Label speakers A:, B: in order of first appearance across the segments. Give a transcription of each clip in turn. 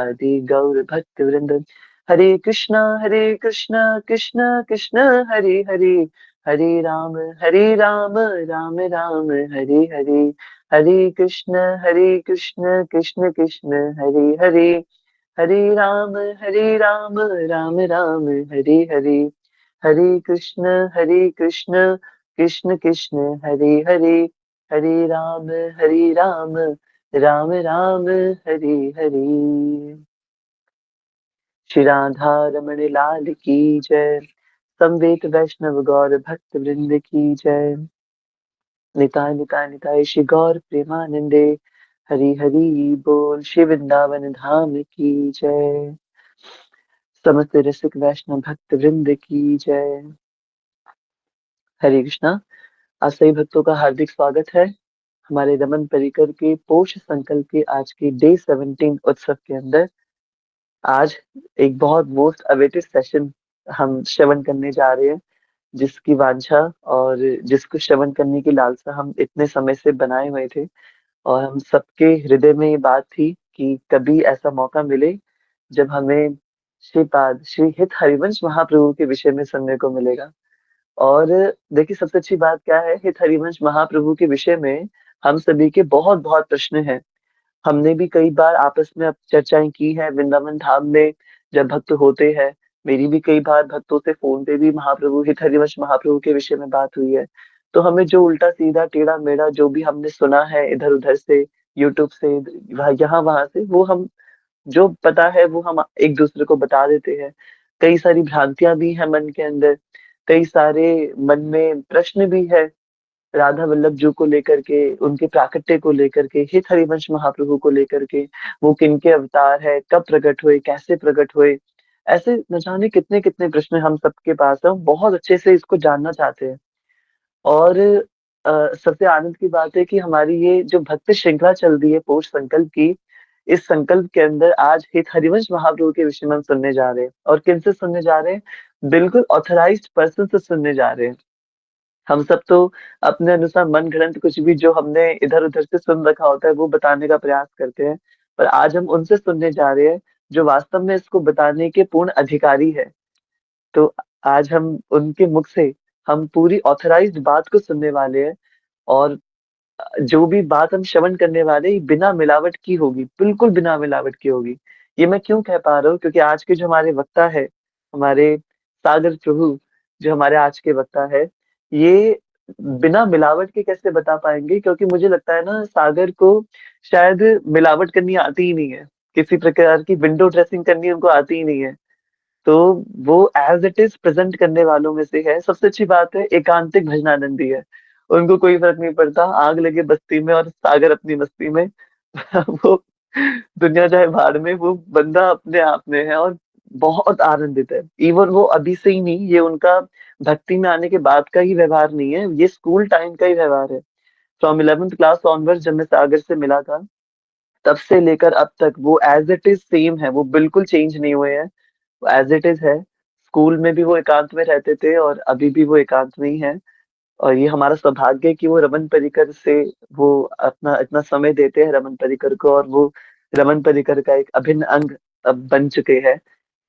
A: आदि गौर भक्त वृंद। हरे कृष्णा कृष्णा कृष्णा हरे हरे, हरे राम राम राम हरे हरे, हरे कृष्ण कृष्ण कृष्ण हरे हरे, हरे राम राम राम हरे हरे, हरे कृष्ण कृष्ण कृष्ण हरे हरे, हरे राम राम राम हरे हरे। श्री राधा रमण लाल की जय। संवेद वैष्णव गौर भक्त वृंद की जय। निताय निताय निताय श्री गौर प्रेमानंदे। हरि हरि बोल। श्री वृंदावन धाम की जय। समस्त रसिक वैष्णव भक्त वृंद की जय। हरे कृष्णा। आप सभी भक्तों का हार्दिक स्वागत है हमारे रमन परिकर के पोष संकल्प के आज के डे 17 उत्सव के अंदर। आज एक बहुत मोस्ट अवेटेड सेशन हम श्रवण करने जा रहे हैं, जिसकी वांछा और जिसको श्रवण करने की लालसा हम इतने समय से बनाए हुए थे। और हम सबके हृदय में ये बात थी कि कभी ऐसा मौका मिले जब हमें श्रीपाद श्री हित हरिवंश महाप्रभु के विषय में सुनने को मिलेगा। और देखिए, सबसे अच्छी बात क्या है, हित हरिवंश महाप्रभु के विषय में हम सभी के बहुत बहुत प्रश्न हैं। हमने भी कई बार आपस में अब चर्चाएं की है वृंदावन धाम में जब भक्त होते हैं। मेरी भी कई बार भक्तों से फोन पे भी महाप्रभु हित हरिवंश महाप्रभु के विषय में बात हुई है। तो हमें जो उल्टा सीधा टेढ़ा मेढ़ा जो भी हमने सुना है इधर उधर से, यूट्यूब से, यहाँ वहां से, वो हम जो पता है वो हम एक दूसरे को बता देते हैं। कई सारी भ्रांतियां भी हैं मन के अंदर, कई सारे मन में प्रश्न भी है राधा वल्लभ जी को लेकर के, उनके प्राकट्य को लेकर के, हित हरिवंश महाप्रभु को लेकर के। वो किनके अवतार है, कब प्रकट हुए, कैसे प्रकट हुए, ऐसे न जाने कितने कितने प्रश्न हम सबके पास है। हम बहुत अच्छे से इसको जानना चाहते हैं। और सबसे आनंद की बात है कि हमारी ये जो भक्त श्रृंखला चल रही है पोष संकल्प की, इस संकल्प के अंदर आज हित हरिवंश महाप्रभु के विषय में हम सुनने जा रहे हैं। और किन से सुनने जा रहे हैं? बिल्कुल ऑथराइज्ड पर्सन से सुनने जा रहे हैं। हम सब तो अपने अनुसार मन घड़ंत कुछ भी जो हमने इधर उधर से सुन रखा होता है वो बताने का प्रयास करते हैं। पर आज हम उनसे सुनने जा रहे हैं जो वास्तव में इसको बताने के पूर्ण अधिकारी है। तो आज हम उनके मुख से हम पूरी ऑथराइज्ड बात को सुनने वाले हैं। और जो भी बात हम श्रवण करने वाले हैं, ये बिना मिलावट की होगी, बिल्कुल बिना मिलावट की होगी। ये मैं क्यों कह पा रहा हूँ? क्योंकि आज के जो हमारे वक्ता है, हमारे सागर प्रभु, जो हमारे आज के वक्ता है, ये बिना मिलावट के कैसे बता पाएंगे? क्योंकि मुझे लगता है ना, सागर को शायद मिलावट करनी आती ही नहीं है। किसी प्रकार की विंडो ड्रेसिंग करनी उनको आती ही नहीं है। तो वो एज इट इज प्रेजेंट करने वालों में से है। सबसे अच्छी बात है, एकांतिक भजनानंदी है। उनको कोई फर्क नहीं पड़ता, आग लगे बस्ती में और सागर अपनी मस्ती में। वो दुनिया चाहे भाड़ में, वो बंदा अपने आप में है और बहुत आनंदित है। इवन वो अभी से ही नहीं, ये उनका भक्ति में आने के बाद का ही व्यवहार नहीं है, ये स्कूल टाइम का ही व्यवहार है। फ्रॉम 11th क्लास ऑनवर्ड जब मैं सागर से मिला था, तब से लेकर अब तक वो एज इट इज सेम है, वो बिल्कुल चेंज नहीं हुए हैं, एज इट इज है। स्कूल में भी वो एकांत में रहते थे और अभी भी वो एकांत में ही है। और ये हमारा सौभाग्य है कि वो रमन परिकर से वो अपना इतना समय देते हैं रमन परिकर को, और वो रमन परिकर का एक अभिन्न अंग अब बन चुके हैं।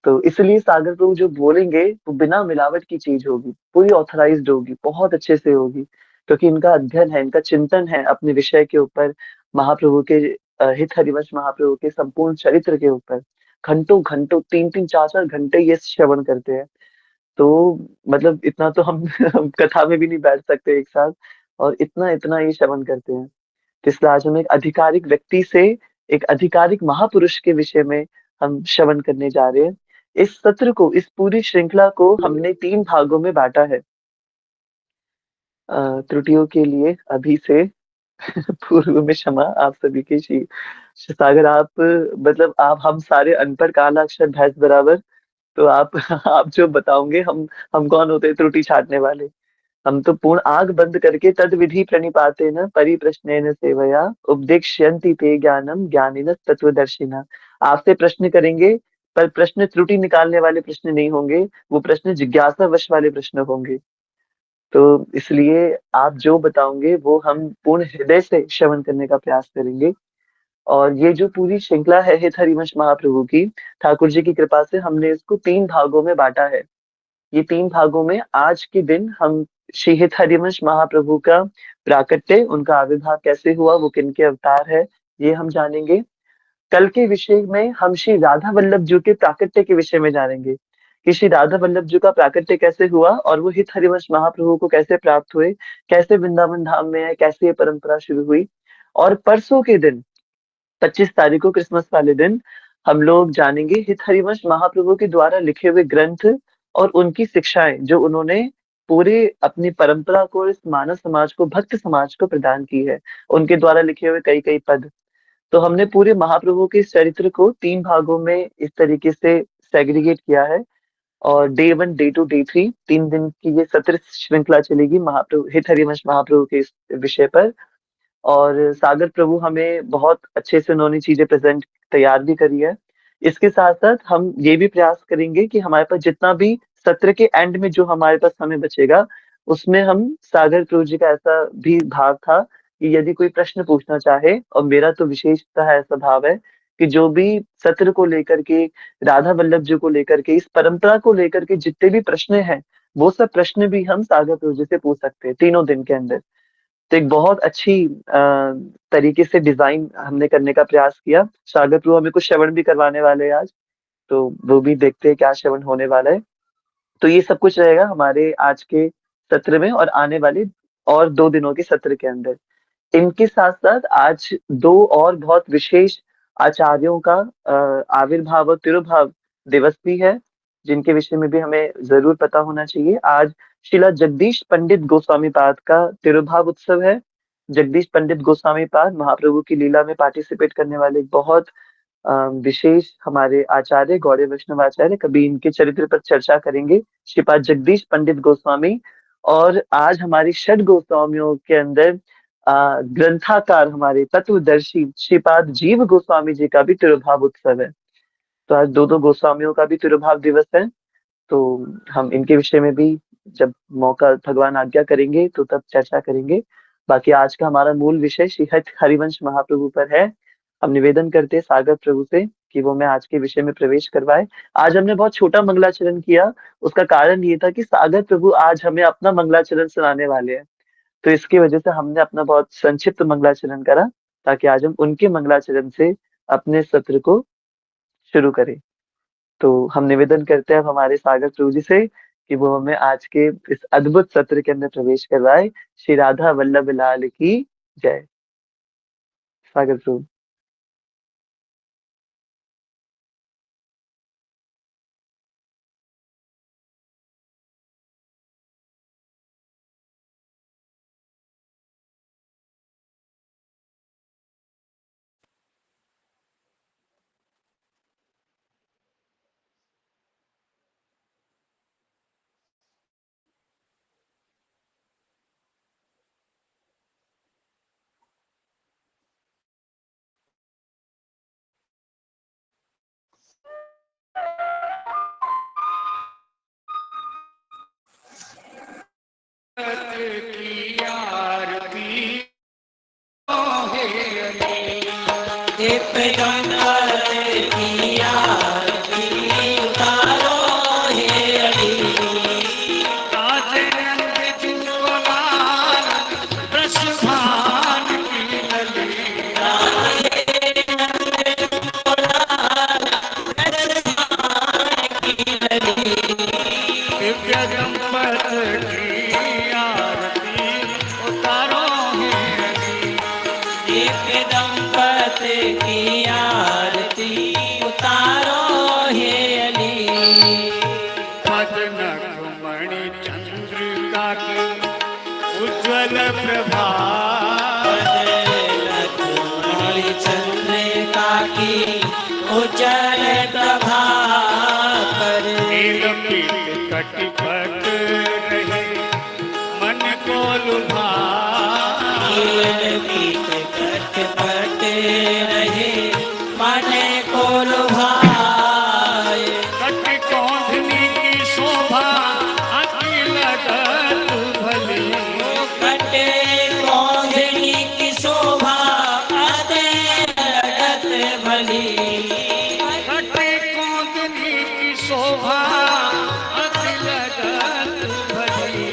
A: तो इसलिए सागर प्रभु जो बोलेंगे वो बिना मिलावट की चीज होगी, पूरी ऑथराइज्ड होगी, बहुत अच्छे से होगी। क्योंकि इनका अध्ययन है, इनका चिंतन है अपने विषय के ऊपर, महाप्रभु के हित हरिवंश महाप्रभु के संपूर्ण चरित्र के ऊपर। घंटों घंटों, 3-3 4-4 घंटे ये श्रवण करते हैं। तो मतलब इतना तो हम हम कथा में भी नहीं बैठ सकते एक साथ, और इतना इतना ये श्रवण करते हैं। तो इसलिए आज हम एक आधिकारिक व्यक्ति से, एक आधिकारिक महापुरुष के विषय में हम श्रवण करने जा रहे हैं। इस सत्र को, इस पूरी श्रृंखला को हमने 3 भागों में बांटा है। त्रुटियों के लिए अभी से पूर्व में क्षमा आप सभी की। श्री सागर, आप मतलब आप हम सारे अनपढ़ काला अक्षर भैंस बराबर। तो आप आप जो बताओगे, हम कौन होते हैं त्रुटि छाटने वाले? हम तो पूर्ण आग बंद करके तद विधि प्रणिपाते न परिप्रश्नेन सेवया उपदेक्ष्यन्ति ते ज्ञानम ज्ञानिनः तत्वदर्शिनः। आपसे प्रश्न करेंगे, पर प्रश्न त्रुटि निकालने वाले प्रश्न नहीं होंगे, वो प्रश्न जिज्ञासा वश वाले प्रश्न होंगे। तो इसलिए आप जो बताओगे वो हम पूर्ण हृदय से श्रवण करने का प्रयास करेंगे। और ये जो पूरी श्रृंखला है हित हरिवंश महाप्रभु की, ठाकुर जी की कृपा से हमने इसको 3 भागों में बाँटा है। ये 3 भागों में आज के दिन हम श्री हित हरिवंश महाप्रभु का प्राकट्य, उनका आविर्भाव कैसे हुआ, वो किनके अवतार है, ये हम जानेंगे। कल के विषय में हम श्री राधा वल्लभ जी के प्राकट्य के विषय में जानेंगे कि श्री राधा वल्लभ जी का प्राकट्य कैसे हुआ और वो हित हरिवंश महाप्रभु को कैसे प्राप्त हुए, कैसे वृंदावन धाम में है, कैसे ये परंपरा शुरू हुई। और परसों के दिन 25 तारीख को क्रिसमस वाले दिन हम लोग जानेंगे हित हरिवंश महाप्रभु के द्वारा लिखे हुए ग्रंथ और उनकी शिक्षाएं जो उन्होंने पूरे अपनी परंपरा को, इस मानव समाज को, भक्त समाज को प्रदान की है। उनके द्वारा लिखे हुए कई कई पद। तो हमने पूरे महाप्रभु के इस चरित्र को 3 भागों में इस तरीके से सेग्रीगेट किया है। और डे 1, डे 2, डे 3 3 दिन की ये सत्र श्रृंखला चलेगी महाप्रभु हित हरिवंश महाप्रभु के इस विषय पर। और सागर प्रभु हमें बहुत अच्छे से उन्होंने चीजें प्रेजेंट तैयार भी करी है। इसके साथ साथ हम ये भी प्रयास करेंगे कि हमारे पास जितना भी सत्र के एंड में जो हमारे पास समय बचेगा, उसमें हम सागर प्रभु जी का ऐसा भी भाव था कि यदि कोई प्रश्न पूछना चाहे, और मेरा तो विशेषतः ऐसा भाव है कि जो भी सत्र को लेकर के, राधा वल्लभ जी को लेकर के, इस परंपरा को लेकर के जितने भी प्रश्न हैं, वो सब प्रश्न भी हम सागर प्रभु जी से पूछ सकते हैं 3 दिन के अंदर। तो एक बहुत अच्छी तरीके से डिजाइन हमने करने का प्रयास किया। सागर प्रभु हमें कुछ श्रवण भी करवाने वाले हैं आज, तो वो भी देखते हैं क्या श्रवण होने वाला है। तो ये सब कुछ रहेगा हमारे आज के सत्र में और आने वाले और 2 दिनों के सत्र के अंदर। इनके साथ साथ आज 2 और बहुत विशेष आचार्यों का आविर्भाव और तिरुभाव दिवस भी है, जिनके विषय में भी हमें जरूर पता होना चाहिए। आज शिला जगदीश पंडित गोस्वामी पाद का तिरुभाव उत्सव है। जगदीश पंडित गोस्वामी पाद महाप्रभु की लीला में पार्टिसिपेट करने वाले एक बहुत विशेष हमारे आचार्य, गौड़ीय वैष्णव आचार्य। कभी इनके चरित्र पर चर्चा करेंगे, श्रीपाद जगदीश पंडित गोस्वामी। और आज हमारी षड गोस्वामियों के अंदर ग्रंथाकार हमारे तत्वदर्शी श्रीपाद जीव गोस्वामी जी का भी तिरुभाव उत्सव है। तो आज 2 गोस्वामियों का भी तिरुभाव दिवस है। तो हम इनके विषय में भी जब मौका भगवान आज्ञा करेंगे तो तब चर्चा करेंगे। बाकी आज का हमारा मूल विषय श्री हरिवंश महाप्रभु पर है। हम निवेदन करते हैं सागर प्रभु से कि वो मैं आज के विषय में प्रवेश करवाए। आज हमने बहुत छोटा मंगलाचरण किया, उसका कारण ये था कि सागर प्रभु आज हमें अपना मंगलाचरण सुनाने वाले हैं। तो इसकी वजह से हमने अपना बहुत संक्षिप्त मंगलाचरण करा, ताकि आज हम उनके मंगलाचरण से अपने सत्र को शुरू करें। तो हम निवेदन करते हैं अब हमारे सागर प्रभु जी से कि वो हमें आज के इस अद्भुत सत्र के अंदर प्रवेश करवाए। श्री राधा वल्लभ लाल की जय। सागर प्रभु।
B: शोभा अति लगत भली,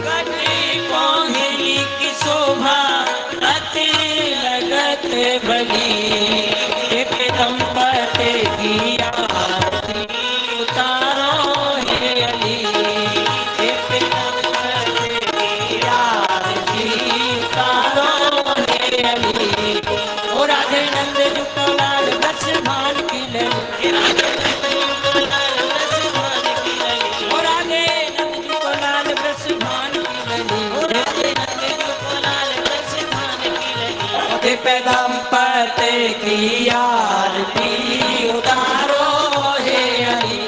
C: कटी कोहली की शोभा अति लगत भली, दंपति की आरती उतारो हे अली, दंपति की आरती उतारो हे अली। ओ राधे नंद जुको लाल बस भान की लली, ओ राधे नंद जुको लाल बस भान की लली, ओ राधे नंद जुको लाल बस भान की लली। दंपति की आरती उतारो हे अली,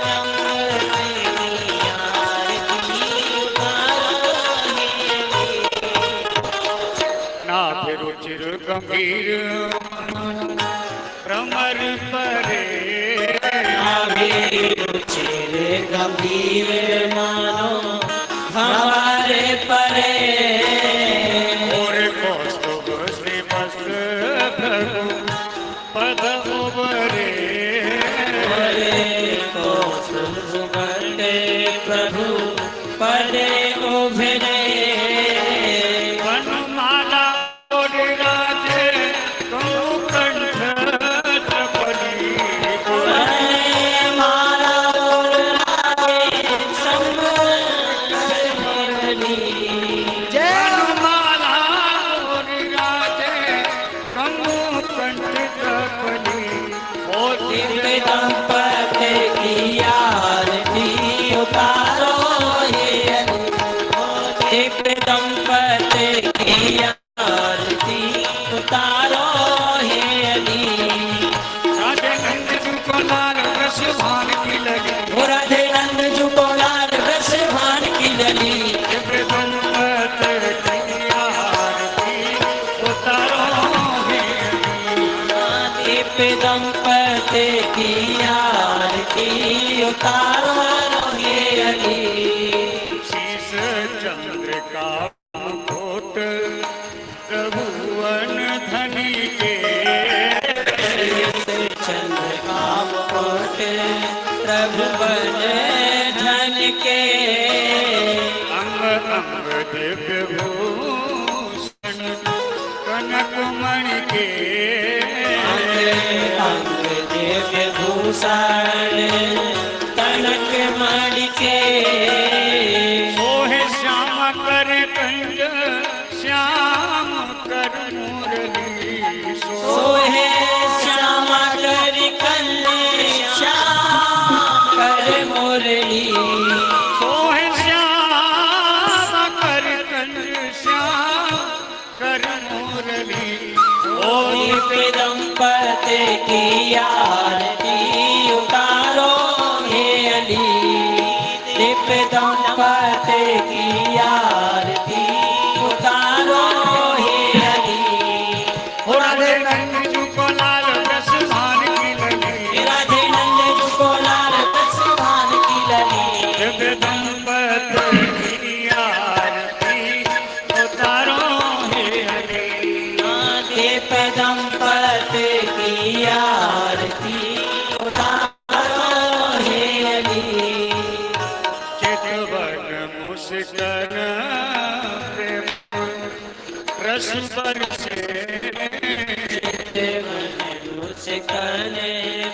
C: दंपति की आरती उतारो हे अली।
B: नाभ रुचिर गंभीर भ्रमर परे,
C: रुचिर गंभीर मानो हमारे परे,
B: और कौस्तुभ श्रीमस्त प्रभु पद उबरे,
C: प्रभु पदे उभरे।
B: वनमाला और राधे कहु कंठ चपली,
C: माला और राधे संग मुरली।
B: वनमाला और राधे कहु कंठ चपली, और
C: दिव्य दंपति की आरती उतारो हे अली, दिव्य दंपति की आरती उतारो हे अली।
B: राधे नंद जुको लाल रस भान की लगी,
C: ओ राधे नंद जुको लाल रस भान की लली,
B: दिव्य दंपति की आरती उतारो हे
C: दिव्य दंपति की आरती उतारो हे अली।
B: शीश चंद्रिका मुकुट प्रभुवन धनी के,
C: चंद्र का मुकुट प्रभु बन धन के,
B: अंग अंग दिव्य भूषण कनक मणि के,
C: अंग दिव्य भूषण कनक मणि के,
B: सोहे श्याम कर कंज श्याम कर मुरली,
C: सोहे श्यामा कर कन्या श्याम कर मुरली,
B: सोहे श्याम कर कंज श्याम कर मुरली,
C: ओ दिव्य दंपति की आरती उतारो हे अली, दिव्य दंपति की आरती उतारो हे अली।
B: ओ राधे नंद जुको लाल रस भान की लगी,
C: राधे नंद जुको लाल बस भान की लली,
B: दिव्य दंपति की आरती उतारो हे अली,
C: दिव्य दंपति की आरती उतारो हे अली।
B: चितवन मुस्कन प्रेम रस बरसे,
C: मुस्कान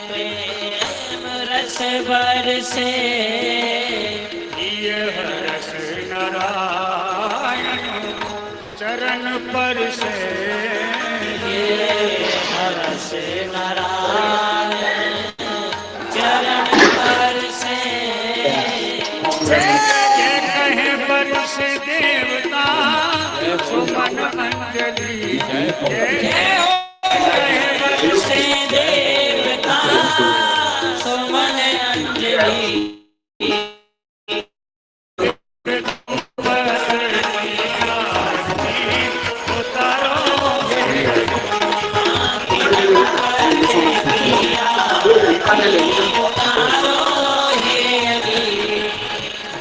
C: प्रेम रस बरसे,
B: ये रस नारायण चरण पर से,
C: हरस नारायण चरण पर से,
B: ये कहे बरस देवता सुमन अंजलि,
C: जय हो जय बरस देवता सुमन अंजलि,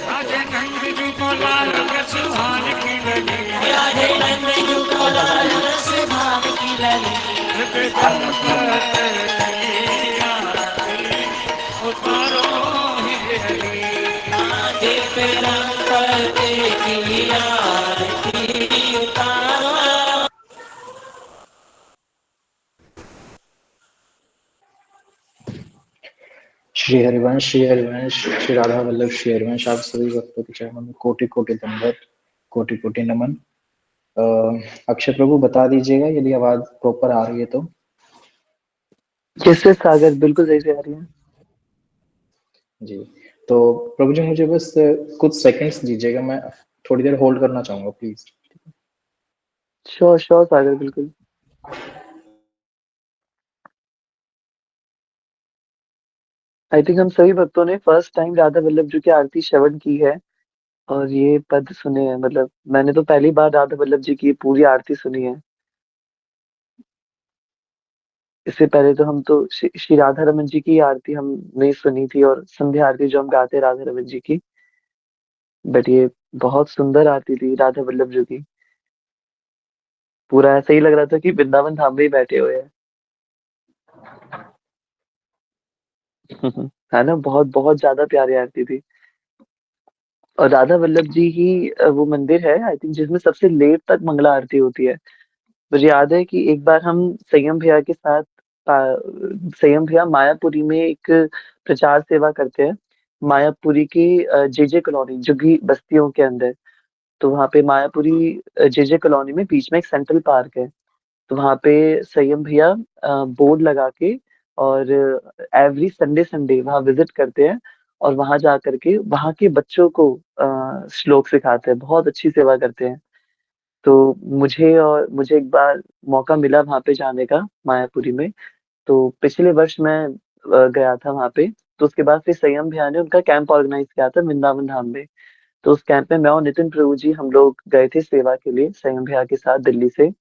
B: राधे नंद जुको लाल रस भान की लगी,
C: राधे नंद जुको लाल रस भान की लली,
B: दिव्य दंपति की आरती
D: श्री हरिवंश, श्री राधा वल्लभ, श्री हरिवंश, आप सभी भक्तों के चरणों में कोटि कोटि दंडवत, कोटि कोटि नमन। अक्षय प्रभु बता दीजिएगा यदि आवाज प्रॉपर आ रही है तो।
A: जैसे सागर बिल्कुल सही से आ रही है।
D: जी, तो प्रभु जी मुझे बस कुछ सेकंड्स दीजिएगा, मैं थोड़ी देर होल्ड करना चाहूंगा प्लीज।
A: श्योर श्योर सागर बिल्कुल। आई थिंक हम सभी भक्तों ने फर्स्ट टाइम राधा वल्लभ जी की आरती श्रवण की है और ये पद सुने हैं। मतलब मैंने तो पहली बार राधा वल्लभ जी की पूरी आरती सुनी है। इससे पहले तो हम तो श्री राधा रमन जी की आरती हमने सुनी थी और संध्या आरती जो हम गाते हैं राधा रमन जी की। बट ये बहुत सुंदर आरती थी राधा वल्लभ जी की। पूरा ऐसा ही लग रहा था कि वृंदावन धाम में ही बैठे हुए हैं। है ना, बहुत बहुत ज्यादा प्यारी आरती थी। और राधा वल्लभ जी ही वो मंदिर है आई थिंक जिसमें सबसे लेट तक मंगला आरती होती है। मुझे याद है कि एक बार हम संयम भैया के साथ संयम भैया मायापुरी में एक प्रचार सेवा करते हैं। मायापुरी की जेजे कॉलोनी जुग्गी बस्तियों के अंदर। तो वहाँ पे मायापुरी जेजे कॉलोनी में बीच में एक सेंट्रल पार्क है। तो वहाँ पे संयम भैया बोर्ड लगा के और एवरी संडे संडे वहाँ विजिट करते हैं। और वहाँ जा करके वहाँ के बच्चों को श्लोक सिखाते हैं। बहुत अच्छी सेवा करते हैं। तो मुझे एक बार मौका मिला वहां पे जाने का मायापुरी में। तो पिछले वर्ष मैं गया था वहां पे। तो उसके बाद फिर संयम भैया ने उनका कैंप ऑर्गेनाइज किया था वृंदावन धाम में। तो उस कैंप में मैं और नितिन प्रभु जी हम लोग गए थे सेवा के लिए संयम भैया के साथ दिल्ली से।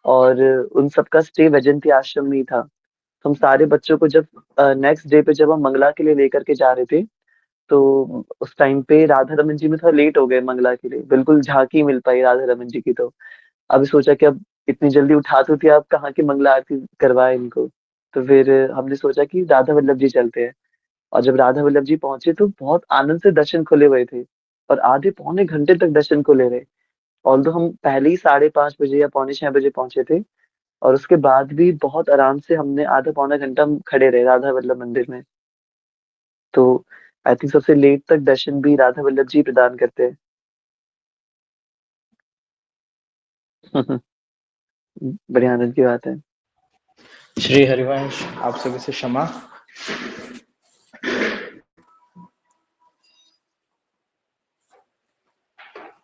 A: और उन सबका स्टे वैजयंती आश्रम में ही था। तो हम सारे बच्चों को जब नेक्स्ट डे पे जब हम मंगला के लिए लेकर के जा रहे थे। तो उस टाइम पे राधा रमन जी में थोड़ा लेट हो गए मंगला के लिए। बिल्कुल झांकी मिल पाई राधा रमन जी की। तो अभी सोचा कि अब इतनी जल्दी उठा तो दिया, अब कहाँ की मंगला आरती करवाए इनको। तो फिर हमने सोचा कि राधा वल्लभ जी चलते हैं। और जब राधा वल्लभ जी पहुंचे तो बहुत आनंद से दर्शन खुले हुए थे। और आधे पौने घंटे तक दर्शन खुले रहे। ऑल्दो हम पहले ही 5:30 बजे या पौने 6 बजे पहुंचे थे। और उसके बाद भी बहुत आराम से हमने आधा पौना घंटा हम खड़े रहे राधा वल्लभ मंदिर में। तो आई थिंक सबसे लेट तक दर्शन भी राधा वल्लभ जी प्रदान करते हैं। बड़ी आनंद की बात है।
D: श्री हरिवंश, आप सभी से क्षमा।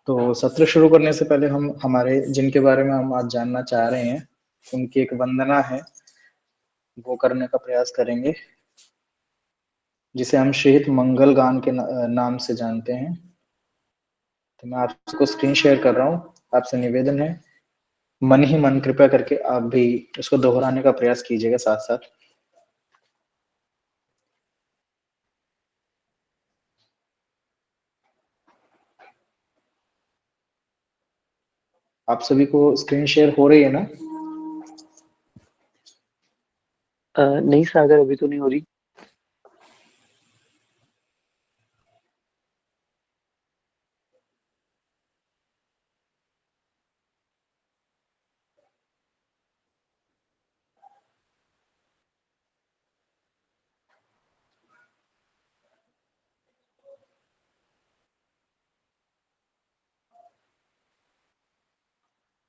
D: तो सत्र शुरू करने से पहले हम हमारे जिनके बारे में हम आज जानना चाह रहे हैं उनकी एक वंदना है, वो करने का प्रयास करेंगे, जिसे हम श्रीहित मंगल गान के नाम से जानते हैं। तो मैं आपको स्क्रीन शेयर कर रहा हूँ। आपसे निवेदन है, मन ही मन कृपया करके आप भी इसको दोहराने का प्रयास कीजिएगा साथ साथ। आप सभी को स्क्रीन शेयर हो रही है ना?
A: नहीं सागर अभी तो नहीं हो रही।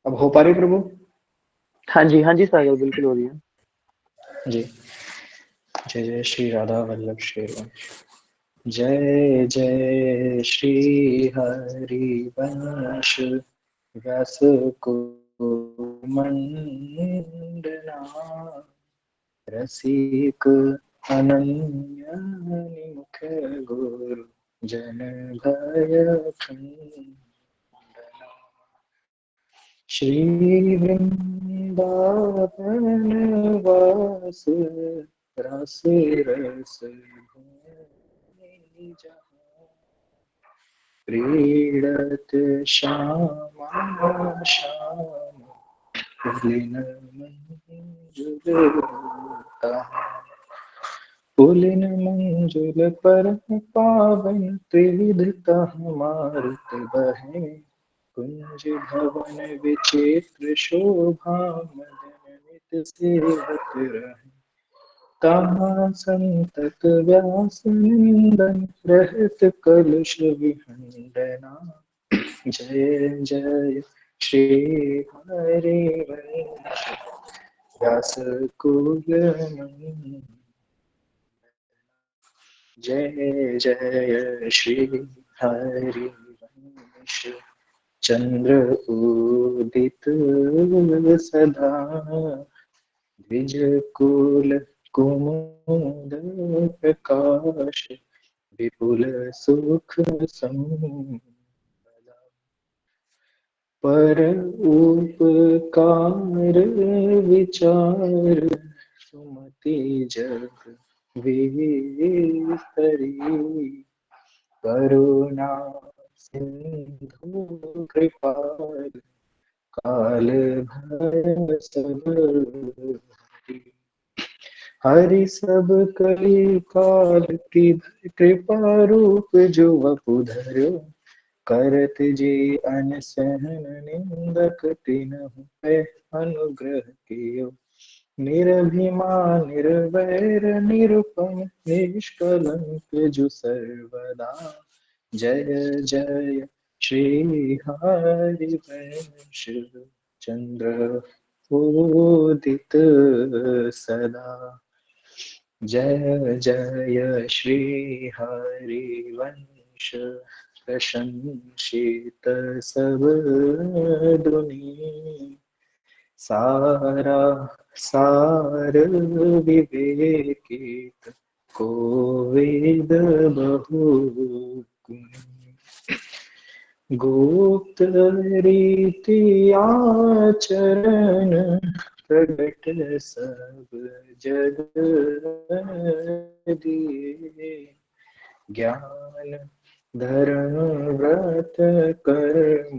D: अब हो पा रही प्रभु?
A: हाँ जी सागर बिल्कुल हो रही है।
D: जी। जय जय श्री राधा वल्लभ श्री वंश। जय जय श्री हरि वंश रस को मंडना, रसिक अनन्य मुख गुरु जन भय खंडना। श्री वृंदावन वास रस रस भूमि जहाँ, क्रीडत श्यामा श्याम पुलिन मंजुल तहाँ। पुलिन मंजुल पर पावन त्रिविध तहाँ मारुत बहे, कुंज भवन विचित्र शोभा मदन नित सेवत रहे। ताहाँ संतत व्यास निंदन रहत कलुष विखंडना। जय जय श्री हरिवंश व्यास कुल। जय जय श्री हरिवंश चंद्र उदित सदा द्विज कुल कुमुद प्रकाश विपुल सुख संपदा। पर उपकार विचार सुमति जग विस्तरी। करुणा सिंधु कृपाल काल भैरव सब हरि। हरि सब कली काल की कृपा रूप जो वपु धर्यो। करत जे अनसहन निंदक तिन्हु पे अनुग्रह कियो। निर्भिमान निर्वैर निरुपम निष्कलंक जो सर्वदा। जय जय श्री हरिवंश चंद्र उदित सदा। जय जय श्री हरिवंश प्रशंसित सब दुनि। सारा सार विवेकित कोविद बहु गुणी। गुप्त रीति आचरण प्रगट सब जग दिए। ज्ञान धर्म व्रत कर्म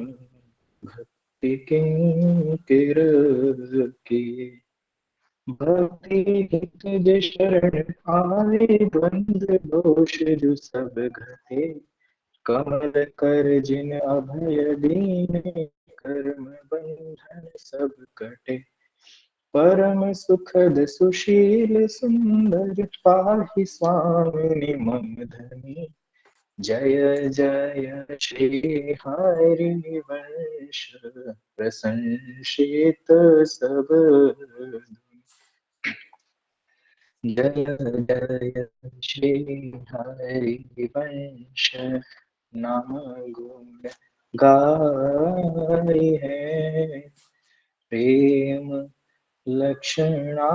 D: भक्ति किंकर किए। भक्ति हित जे शरण आए द्वंद्व दोष जो सब घटे। कमल कर जिन अभय दीने कर्म बंधन सब कटे। परम सुखद सुशील सुंदर पाहि स्वामिनि मम धनी। जय जय श्री हरिवंश प्रशंसित सब। जय जय श्री हरिवंश नाम गुण गाई है। प्रेम लक्षणा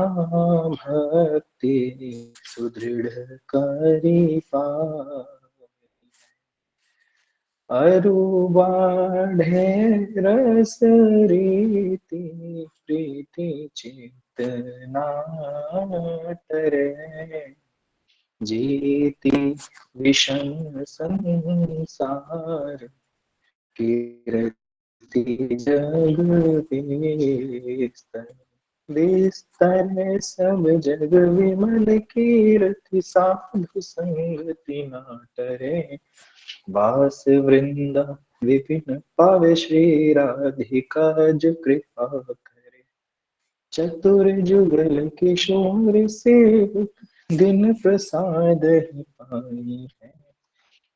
D: भक्ति सुदृढ़ करी पाए। अरु बाढ़े रस रीति प्रीति चित न टरे। जीति विषम संसार कीर्ति जग विस्तर। विस्तर सब जग विमल कीर्ति साधु संगति न टरे। वास वृंदा विपिन पावे श्री राधिका जो कृपा करे। चतुर जुगल किशोर से दिन प्रसाद ही पाई है।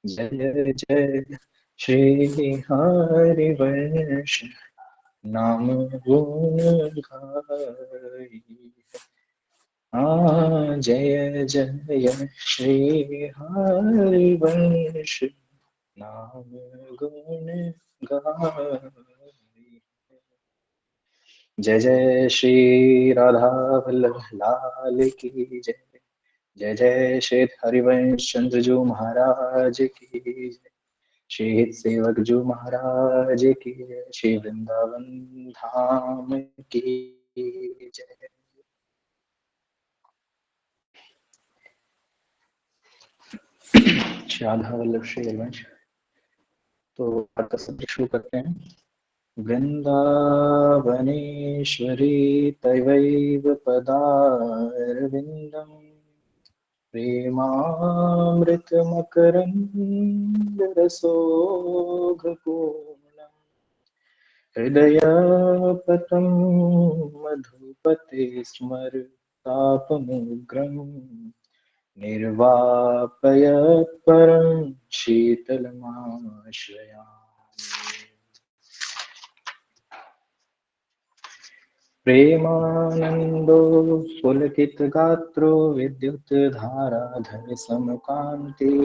D: जय जय श्री हरिवंश नाम गुण गाई। जय जय श्री हरिवंश नाम गुण गाई। जय जय श्री राधा वल्लभ लाल की जय। जय जय श्री हरिवंश चंद्र जी महाराज की जय। श्री सेवक जी महाराज की जय। श्री वृंदावन धाम की जय। राधा वल्लभ श्री हरिवंश। तो वार्ता सत्र शुरू करते हैं। वृंदावनेश्वरी तवैव पदारविन्दम् प्रेमामृतमकरन्दरसोऽघपूर्णम् हृदयपटं मधुपते स्मर। तापमुग्रं निर्वापयत् परं शीतलमाश्रयामि। प्रेमानन्दो पुलकितगात्रो विद्युतधाराधर समकान्ति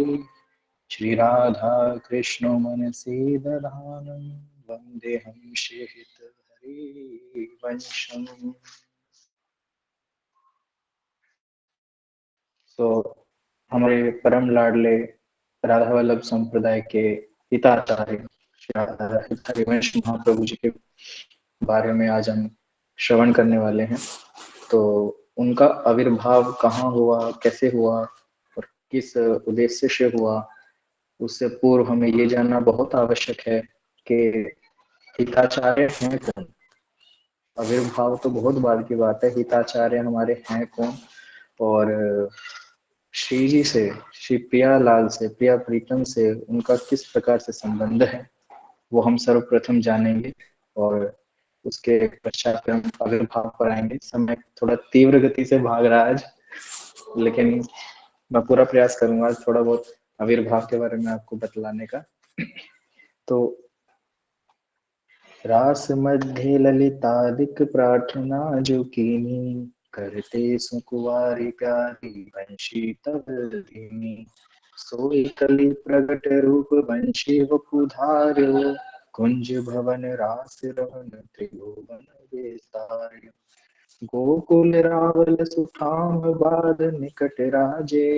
D: श्रीराधा कृष्णो मनसि दधानं वन्देऽहं श्रीहरिवंशम्। तो हमारे परम लाडले राधा वल्लभ संप्रदाय के हिताचार्य श्री राधा हरिवंश महाप्रभु जी के बारे में आज हम श्रवण करने वाले हैं। तो उनका आविर्भाव कहाँ हुआ, कैसे हुआ और किस उद्देश्य से हुआ, उससे पूर्व हमें ये जानना बहुत आवश्यक है कि हिताचार्य हैं कौन। आविर्भाव तो बहुत बाद की बात है, हिताचार्य हमारे हैं कौन। और श्री जी से, श्री प्रियालाल से, प्रिया प्रीतम से उनका किस प्रकार से संबंध है, वो हम सर्वप्रथम जानेंगे और उसके पश्चात हम आविर्भाव पर आएंगे। समय थोड़ा तीव्र गति से भाग रहा है आज, लेकिन मैं पूरा प्रयास करूंगा थोड़ा बहुत आविर्भाव के बारे में आपको बतलाने का। तो रास मध्य ललितादिक प्रार्थना जो कीनी करते सुकुवारी प्यारी वंशी तब धीमी सोई कली प्रगट रूप वंशी वपुधार्यो कुंज भवन रास रवन त्रिभुवन विस्तार्य गोकुल रावल सुठाम बाद निकट राजे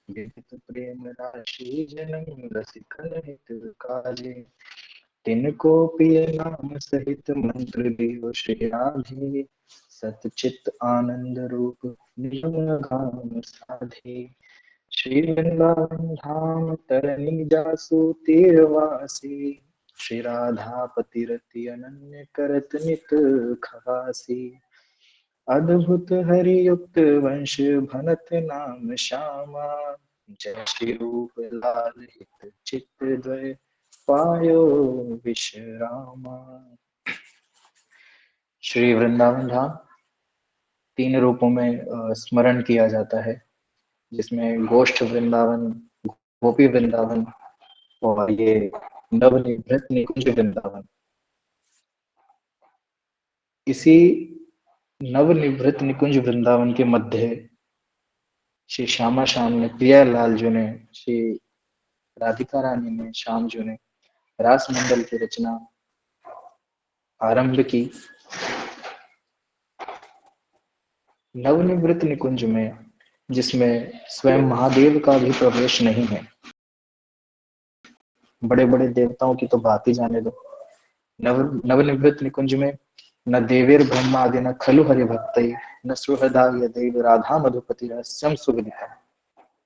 D: विदित प्रेम राशि जनम रसिकन हित काजे तिनको प्रिय नाम सहित मंत्र देव श्री राधे सतचित आनंद रूप निर्मल गाम साधे श्री वृंदावन धाम तरनी जासु तीरवासी श्री राधापति रति अनन्य करत नित खवासी अद्भुत हरि युक्त वंश भनत नाम श्यामा जय श्री रूप लाल हित चित द्वय पायो विश्रामा। श्री वृंदावन धाम 3 रूपों में स्मरण किया जाता है, जिसमें गोष्ठ वृंदावन, गोपी वृंदावन और ये नवनिवृत्त निकुंज वृंदावन। इसी नवनिवृत्त निकुंज वृंदावन के मध्य श्री श्यामा श्याम ने, प्रियालाल जी ने, श्री राधिका रानी ने, श्याम जी ने रास मंडल की रचना आरंभ की। नवनिवृत्त निकुंज में, जिसमें स्वयं महादेव का भी प्रवेश नहीं है, बड़े बड़े देवताओं की तो बात ही जाने दो। नवनिवृत्त निकुंज में न देवीर ब्रह्मादि न खलु हरि भक्त न सुहृदा देव राधा मधुपति रहस्यम सुविदिता।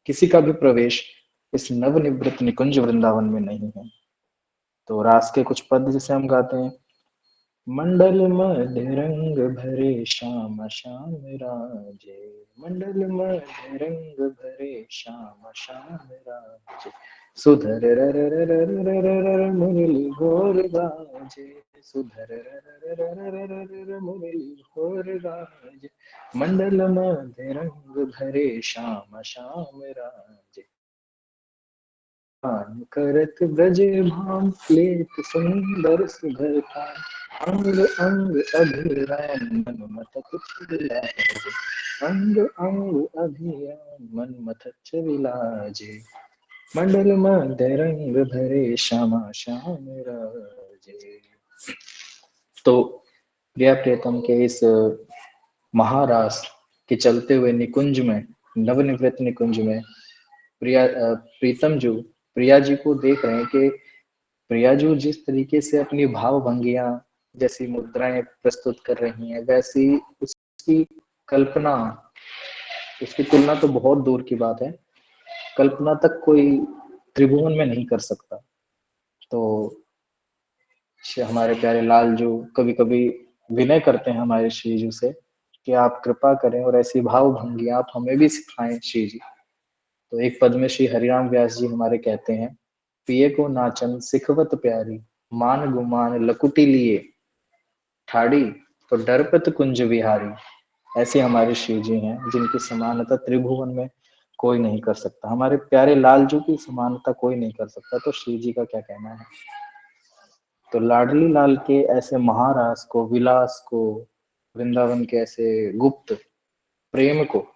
D: किसी का भी प्रवेश इस नवनिवृत्त निकुंज वृंदावन में नहीं है। तो रास के कुछ पद जिसे हम गाते हैं। मंडल मध्य रंग भरे श्याम श्याम राजे, मंडल मध्य रंग भरे श्याम श्याम राजे, सुधर रर रर रर रर मुरली घोर गाजे, सुधर रर रर रर मुरली घोर गाजे, मंडल मध्य रंग भरे श्याम श्याम राजे, करत ब्रज भाम लेत सुंदर सुधरता, अंग अंग अभिराम मन मत विलाजे, अंग अंग अभिराम मन मत विलाजे, मंडल मध्य रंग भरे श्यामा श्याम राजे। तो प्रिया प्रियतम के इस महारास के चलते हुए निकुंज में, नवनिवृत्त निकुंज में प्रीतम जो प्रिया जी को देख रहे हैं कि प्रिया जी जिस तरीके से अपनी भाव भंगियां, जैसी मुद्राएं प्रस्तुत कर रही हैं, वैसी उसकी कल्पना, उसकी तुलना तो बहुत दूर की बात है, कल्पना तक कोई त्रिभुवन में नहीं कर सकता। तो हमारे प्यारे लाल जो कभी कभी विनय करते हैं हमारे श्री जी से कि आप कृपा करें और ऐसी भाव भंगियां आप हमें भी सिखाएं श्री जी। तो एक पद में श्री हरिराम व्यास जी हमारे कहते हैं, पिए को नाचन सिखवत प्यारी, मान गुमान लकुटी लिए ठाड़ी, तो डरपत कुंज विहारी, ऐसे हमारे शिव जी हैं जिनकी समानता त्रिभुवन में कोई नहीं कर सकता। हमारे प्यारे लाल जी की समानता कोई नहीं कर सकता, तो शिव जी का क्या कहना है। तो लाडली लाल के ऐसे महारास को, विलास को, वृंदावन के ऐसे गुप्त प्रेम को,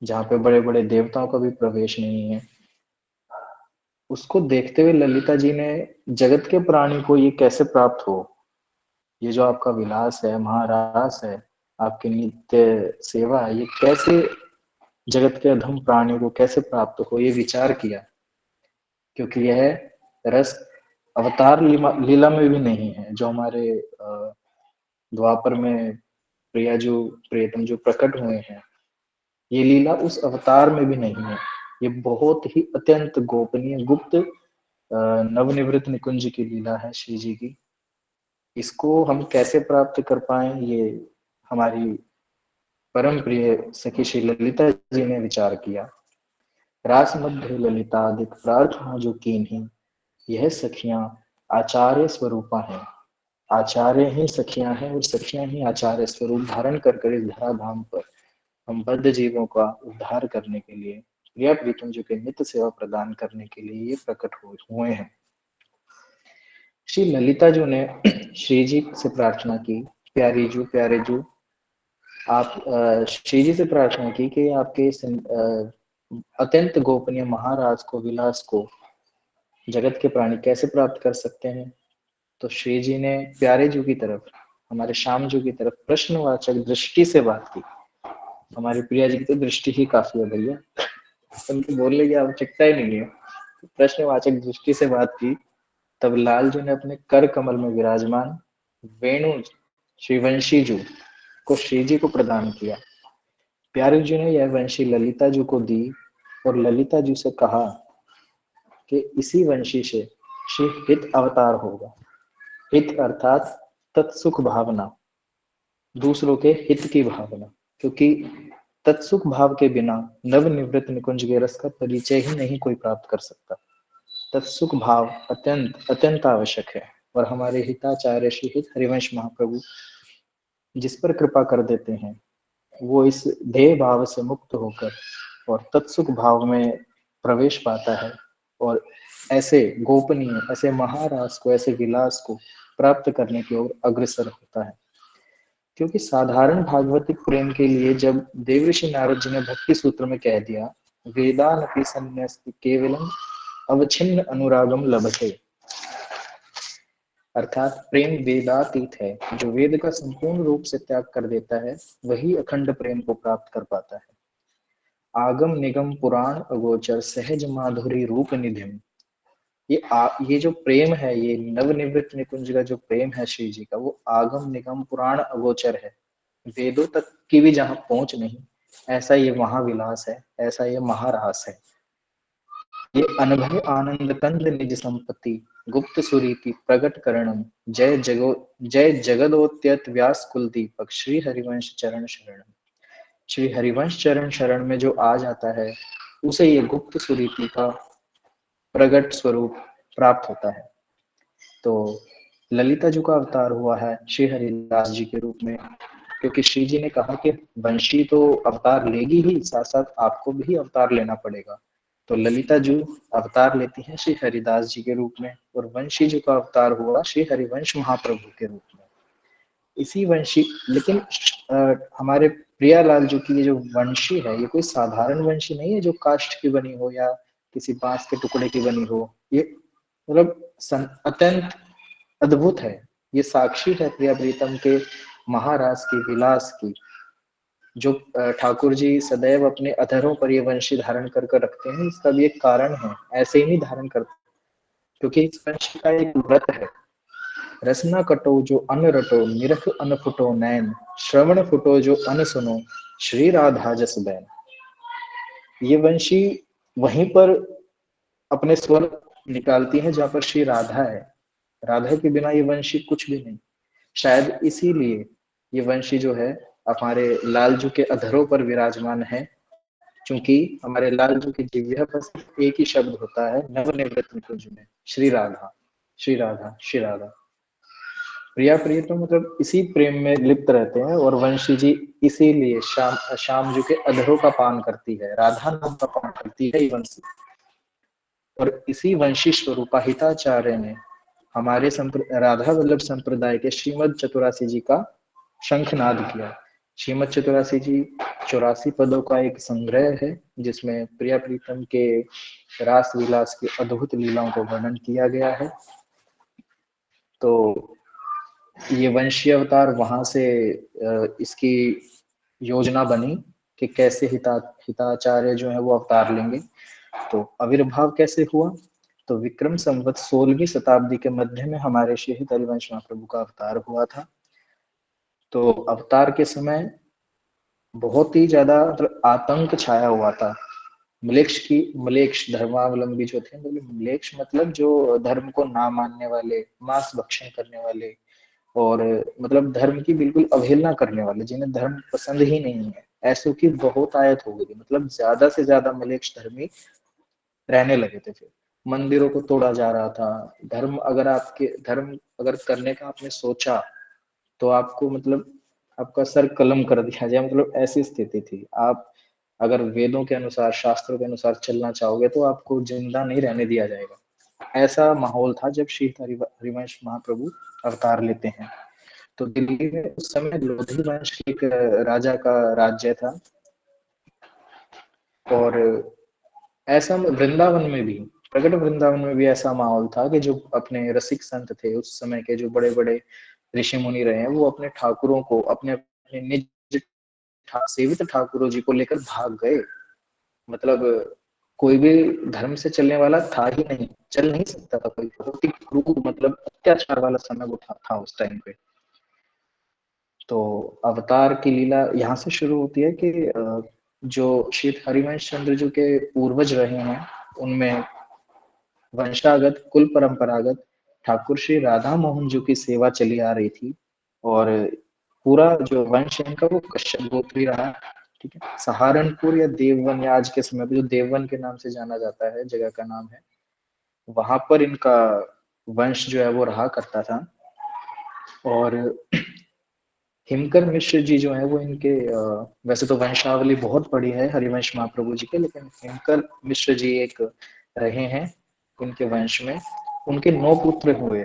D: जहाँ पे बड़े बड़े देवताओं का भी प्रवेश नहीं है, उसको देखते हुए ललिता जी ने जगत के प्राणी को ये कैसे प्राप्त हो, ये जो आपका विलास है, महारास है, आपकी नित्य सेवा है, ये कैसे जगत के अधम प्राणियों को कैसे प्राप्त हो, ये विचार किया। क्योंकि यह रस अवतार लीला में भी नहीं है, जो हमारे द्वापर में प्रियाजू प्रियतम जो प्रकट हुए हैं, ये लीला उस अवतार में भी नहीं है। ये बहुत ही अत्यंत गोपनीय गुप्त नवनिवृत्त निकुंज की लीला है श्री जी की। इसको हम कैसे प्राप्त कर पाए, ये हमारी परम प्रिय सखी श्री ललिता जी ने विचार किया। रास मध्य ललिता दिक प्रार्थना जो कीन्ही, यह सखियां आचार्य स्वरूपा हैं। आचार्य ही सखियां हैं और सखियां ही आचार्य स्वरूप धारण कर इस धराधाम पर हम बद्ध जीवों का उद्धार करने के लिए, प्रिया प्रीतम जी के नित्य सेवा प्रदान करने के लिए ये प्रकट हुए हैं। श्री ललिता जी ने श्री जी से प्रार्थना की, प्यारे जू आप श्री जी से प्रार्थना की कि आपके अत्यंत गोपनीय महाराज को, विलास को जगत के प्राणी कैसे प्राप्त कर सकते हैं। तो श्री जी ने प्यारे जू की तरफ, हमारे श्याम जू की तरफ प्रश्नवाचक दृष्टि से बात की। हमारी प्रिया जी की तो दृष्टि ही काफी है भैया, उनको बोलने की आवश्यकता ही नहीं है। प्रश्नवाचक दृष्टि से बात की, तब लाल जी ने अपने कर कमल में विराजमान वेणु श्रीवंशी जू को श्री जी को प्रदान किया। प्यारे जी ने यह वंशी ललिता जी को दी और ललिता जी से कहा कि इसी वंशी से श्री हित अवतार होगा। हित अर्थात तत्सुख भावना, दूसरों के हित की भावना, क्योंकि तत्सुख भाव के बिना नवनिवृत्त निकुंज के रस का परिचय ही नहीं कोई प्राप्त कर सकता। तत्सुख भाव अत्यंत अत्यंत आवश्यक है, और हमारे हिताचार्य श्री हित हरिवंश महाप्रभु जिस पर कृपा कर देते हैं, वो इस देह भाव से मुक्त होकर और तत्सुख भाव में प्रवेश पाता है और ऐसे गोपनीय, ऐसे महारास को, ऐसे विलास को प्राप्त करने की ओर अग्रसर होता है। क्योंकि साधारण भागवतिक प्रेम के लिए जब देवऋषि नारद जी ने भक्ति सूत्र में कह दिया, वेदानपि संन्यस्ति केवलम अवच्छिन्न अनुरागम लभते, अर्थात प्रेम वेदातीत है, जो वेद का संपूर्ण रूप से त्याग कर देता है वही अखंड प्रेम को प्राप्त कर पाता है। आगम निगम पुराण अगोचर सहज माधुरी रूप निधिम, ये जो प्रेम है, ये नवनिवृत्त निकुंज का जो प्रेम है श्री जी का, वो आगम निगम पुराण अगोचर है, वेदों तक की भी जहां पहुंच नहीं, ऐसा ये महाविलास है, ऐसा ये महारास है। ये अनभय आनंद कंद निज संपत्ति गुप्त सुरीति प्रगट करणम, जय जगदोत्यत व्यास कुल दीपक श्री हरिवंश चरण शरणम। श्री हरिवंश चरण शरण में जो आ जाता है, उसे ये गुप्त सुरीति का प्रगट स्वरूप प्राप्त होता है। तो ललिता जी का अवतार हुआ है श्री हरिदास जी के रूप में, क्योंकि श्री जी ने कहा कि वंशी तो अवतार लेगी ही, साथ साथ आपको भी अवतार लेना पड़ेगा। तो ललिता जी अवतार लेती हैं श्री हरिदास जी के रूप में, और वंशी जी का अवतार हुआ श्री हरिवंश महाप्रभु के रूप में। इसी वंशी, लेकिन हमारे प्रियालाल जी की ये जो वंशी है, ये कोई साधारण वंशी नहीं है जो काष्ठ की बनी हो या किसी बांस के टुकड़े की बनी हो। ये मतलब अत्यंत अद्भुत है। ये साक्षी है प्रिया प्रीतम के महाराज की, विलास की, जो ठाकुर जी सदैव अपने अधरों पर ये वंशी धारण कर रखते हैं। इसका भी एक कारण है, ऐसे ही नहीं धारण करते, क्योंकि इस वंशी का एक व्रत है। रसना कटो जो अन रटो, निरख अन फुटो नैन, श्रवण फुटो जो अन सुनो, श्री राधा जस बैन। ये वंशी वहीं पर अपने स्वर निकालती है जहां पर श्री राधा है। राधा के बिना ये वंशी कुछ भी नहीं। शायद इसीलिए ये वंशी जो है हमारे लालजू के अधरों पर विराजमान है, क्योंकि हमारे लालजू की जिह्वा पर सिर्फ एक ही शब्द होता है नवनिवृत्त निकुंज में, श्री राधा श्री राधा श्री राधा। प्रिया प्रियतम मतलब इसी प्रेम में लिप्त रहते हैं, और वंशी जी इसीलिए शाम शाम जी के अधरों का पान करती है, राधा नाम का पान करती है ये वंशी। और इसी वंशी स्वरूपा हिताचार्य ने हमारे राधा वल्लभ संप्रदाय के श्रीमद चतुरासी जी का शंखनाद किया। श्रीमद चतुरासी जी 84 पदों का एक संग्रह है, जिसमें प्रिया प्रीतम के रास विलास की अद्भुत लीलाओं को वर्णन किया गया है। तो ये वंशीय अवतार वहां से इसकी योजना बनी कि कैसे हिताचार्य जो है वो अवतार लेंगे। तो आविर्भाव कैसे हुआ? तो विक्रम संवत 16वीं शताब्दी के मध्य में हमारे श्री हित हरिवंश महाप्रभु का अवतार हुआ था। तो अवतार के समय बहुत ही ज्यादा मतलब आतंक छाया हुआ था। मलेक्ष धर्मावलंबी जो थे, मतलब मलेक्ष मतलब जो धर्म को ना मानने वाले, मांस भक्षण करने वाले, और मतलब धर्म की बिल्कुल अवहेलना करने वाले, जिन्हें धर्म पसंद ही नहीं है, ऐसों की बहुत आयत हो गई। मतलब ज्यादा से ज्यादा मलेच्छ धर्मी रहने लगे थे। फिर मंदिरों को तोड़ा जा रहा था। धर्म अगर करने का आपने सोचा तो आपको मतलब आपका सर कलम कर दिया जाए, मतलब ऐसी स्थिति थी। आप अगर वेदों के अनुसार, शास्त्रों के अनुसार चलना चाहोगे तो आपको जिंदा नहीं रहने दिया जाएगा। ऐसा माहौल था जब श्री हरिवंश महाप्रभु अवतार लेते हैं। तो दिल्ली में उस समय लोधी वंश एक राजा का राज्य था। और ऐसा वृंदावन में भी, प्रकट वृंदावन में भी ऐसा माहौल था कि जो अपने रसिक संत थे उस समय के, जो बड़े बड़े ऋषि मुनि रहे हैं, वो अपने ठाकुरों को, अपने अपने निज सेवित ठाकुरों जी को लेकर भाग गए। मतलब कोई भी धर्म से चलने वाला था ही नहीं, चल नहीं सकता था कोई। बहुत ही क्रूर मतलब अत्याचार वाला समय वो था उस टाइम पे। तो अवतार की लीला यहाँ से शुरू होती है कि जो श्री हरिवंश चंद्र जी के पूर्वज रहे हैं, उनमें वंशागत कुल परंपरागत ठाकुर श्री राधा मोहन जी की सेवा चली आ रही थी। और पूरा जो वंश है इनका वो कश्यप गोत्री रहा। ठीक है। सहारनपुर या देववन, या आज के समय पे जो देववन के नाम से जाना जाता है, जगह का नाम है, वहां पर इनका वंश जो है वो रहा करता था। और हिमकर मिश्र जी जो है वो इनके वैसे तो वंशावली बहुत बड़ी है हरिवंश महाप्रभु जी के, लेकिन हिमकर मिश्र जी एक रहे हैं इनके वंश में। उनके 9 पुत्र हुए,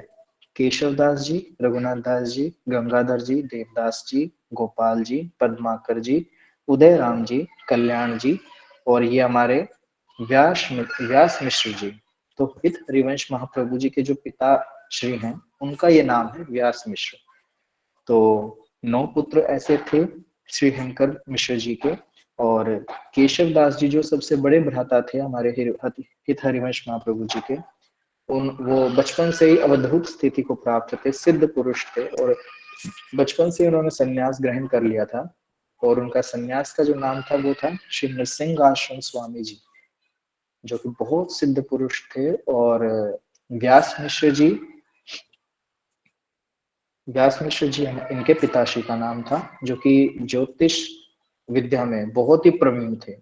D: केशव दास जी, रघुनाथ दास जी, गंगाधर जी, देवदास जी, गोपाल जी, पद्माकर जी, उदय राम जी, कल्याण जी, और ये हमारे व्यास मिश्र जी। तो हित हरिवंश महाप्रभु जी के जो पिता श्री हैं, उनका ये नाम है व्यास मिश्र। तो 9 पुत्र ऐसे थे श्री हिमकर मिश्र जी के। और केशव दास जी जो सबसे बड़े भ्राता थे हमारे हित हरिवंश महाप्रभु जी के, वो बचपन से ही अवधूत स्थिति को प्राप्त थे, सिद्ध पुरुष थे, और बचपन से उन्होंने संन्यास ग्रहण कर लिया था। और उनका संन्यास का जो नाम था वो था श्री नृसिंह आश्रम स्वामी जी, जो कि बहुत सिद्ध पुरुष थे। और व्यास मिश्र जी, व्यास मिश्र जी इनके पिताश्री का नाम था, जो कि ज्योतिष विद्या में बहुत ही प्रवीण थे,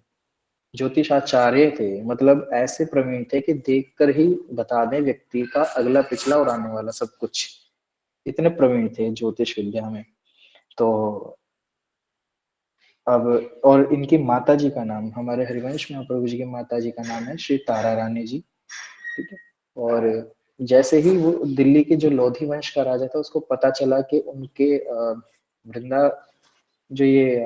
D: ज्योतिषाचार्य थे। मतलब ऐसे प्रवीण थे कि देखकर ही बता दें व्यक्ति का अगला पिछला और आने वाला सब कुछ, इतने प्रवीण थे ज्योतिष विद्या में। तो अब, और इनकी माता जी का नाम, हमारे हरिवंश महाप्रभु जी की माता जी का नाम है श्री तारा रानी जी। ठीक है। और जैसे ही वो दिल्ली के जो लोधी वंश का राजा था, उसको पता चला कि उनके वृंदा जो ये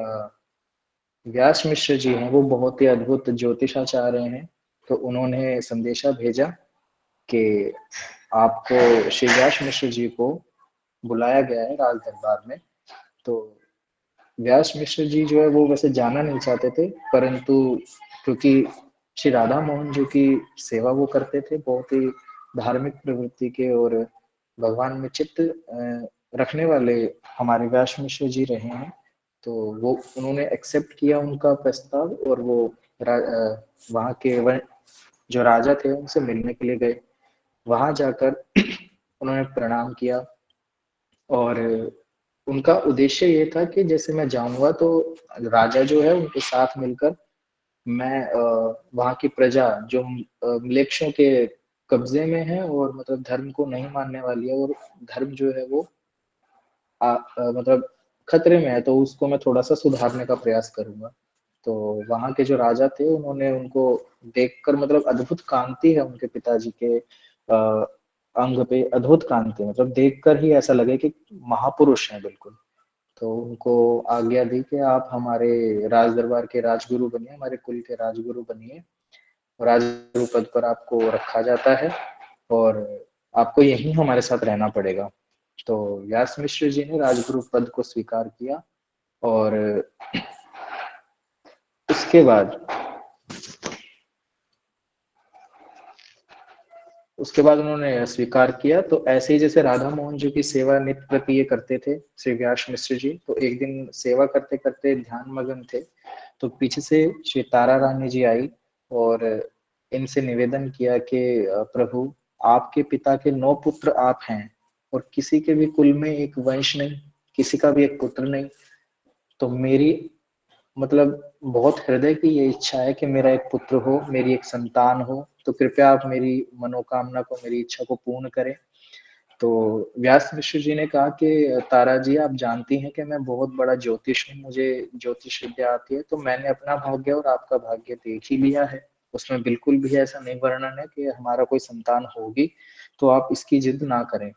D: व्यास मिश्र जी हैं वो बहुत ही अद्भुत ज्योतिषाचार्य हैं, तो उन्होंने संदेशा भेजा कि आपको श्री व्यास मिश्र जी को बुलाया गया है राज दरबार में। तो व्यास मिश्र जी जो है वो वैसे जाना नहीं चाहते थे, परंतु क्योंकि श्री राधा मोहन जी की सेवा वो करते थे, बहुत ही धार्मिक प्रवृत्ति के और भगवान में चित्त रखने वाले हमारे व्यास मिश्र जी रहे हैं। तो वो उन्होंने एक्सेप्ट किया उनका प्रस्ताव, और वो वहाँ के जो राजा थे उनसे मिलने के लिए गए। वहां जाकर उन्होंने प्रणाम किया, और उनका उद्देश्य ये था कि जैसे मैं जाऊंगा तो राजा जो है उनके साथ मिलकर मैं वहाँ की प्रजा जो म्लेच्छों के कब्जे में है और मतलब धर्म को नहीं मानने वाली है, और धर्म जो है वो मतलब खतरे में है, तो उसको मैं थोड़ा सा सुधारने का प्रयास करूंगा। तो वहां के जो राजा थे उन्होंने उनको देखकर, मतलब अद्भुत कांति है उनके पिताजी के अंग पे, अद्भुत कांति, मतलब देखकर ही ऐसा लगे कि महापुरुष हैं बिल्कुल। तो उनको आज्ञा दी कि आप हमारे राज दरबार के राजगुरु बनिए, हमारे कुल के राजगुरु बनिए, राजगुरु पद पर आपको रखा जाता है और आपको यहीं हमारे साथ रहना पड़ेगा। तो व्यास मिश्र जी ने राजगुरु पद को स्वीकार किया और उसके बाद उन्होंने स्वीकार किया। तो ऐसे ही जैसे राधा मोहन जी की सेवा नित्य प्रति ये करते थे श्री व्यास मिश्र जी, तो एक दिन सेवा करते करते ध्यान मग्न थे, तो पीछे से श्री तारा रानी जी आई और इनसे निवेदन किया कि प्रभु, आपके पिता के 9 पुत्र आप हैं और किसी के भी कुल में एक वंश नहीं, किसी का भी एक पुत्र नहीं। तो मेरी, मतलब बहुत हृदय की ये इच्छा है कि मेरा एक पुत्र हो, मेरी एक संतान हो, तो कृपया आप मेरी मनोकामना को, मेरी इच्छा को पूर्ण करें। तो व्यास मिश्र जी ने कहा कि तारा जी, आप जानती हैं कि मैं बहुत बड़ा ज्योतिष हूँ, मुझे ज्योतिष विद्या आती है, तो मैंने अपना भाग्य और आपका भाग्य देख ही लिया है, उसमें बिल्कुल भी ऐसा नहीं वर्णन है कि हमारा कोई संतान होगी, तो आप इसकी जिद ना करें।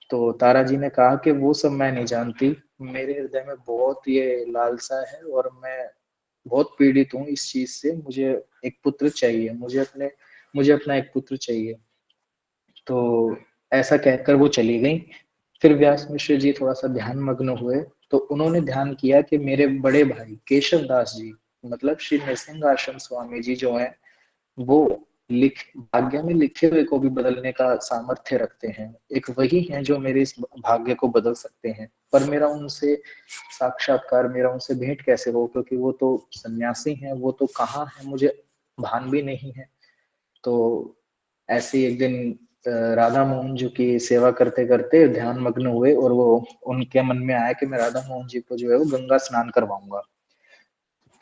D: तो तारा जी ने कहा कि वो सब मैं नहीं जानती, मेरे हृदय में बहुत ये लालसा है और मैं बहुत पीड़ित हूँ इस चीज से, मुझे एक पुत्र चाहिए, मुझे अपना एक पुत्र चाहिए। तो ऐसा कहकर वो चली गई। फिर व्यास मिश्र जी थोड़ा सा ध्यान मग्न हुए, तो उन्होंने ध्यान किया कि मेरे बड़े भाई केशव दास जी, मतलब श्री नरसिंह आश्रम स्वामी जी जो है, वो लिख भाग्य में लिखे हुए को भी बदलने का सामर्थ्य रखते हैं। एक वही हैं जो मेरे इस भाग्य को बदल सकते हैं, पर मेरा उनसे साक्षात्कार, मेरा उनसे भेंट कैसे हो, क्योंकि वो तो सन्यासी हैं, वो तो कहाँ है मुझे भान भी नहीं है। तो ऐसे ही एक दिन राधा मोहन जी की सेवा करते करते ध्यान मग्न हुए और वो उनके मन में आया कि मैं राधा मोहन जी को जो है वो गंगा स्नान करवाऊंगा।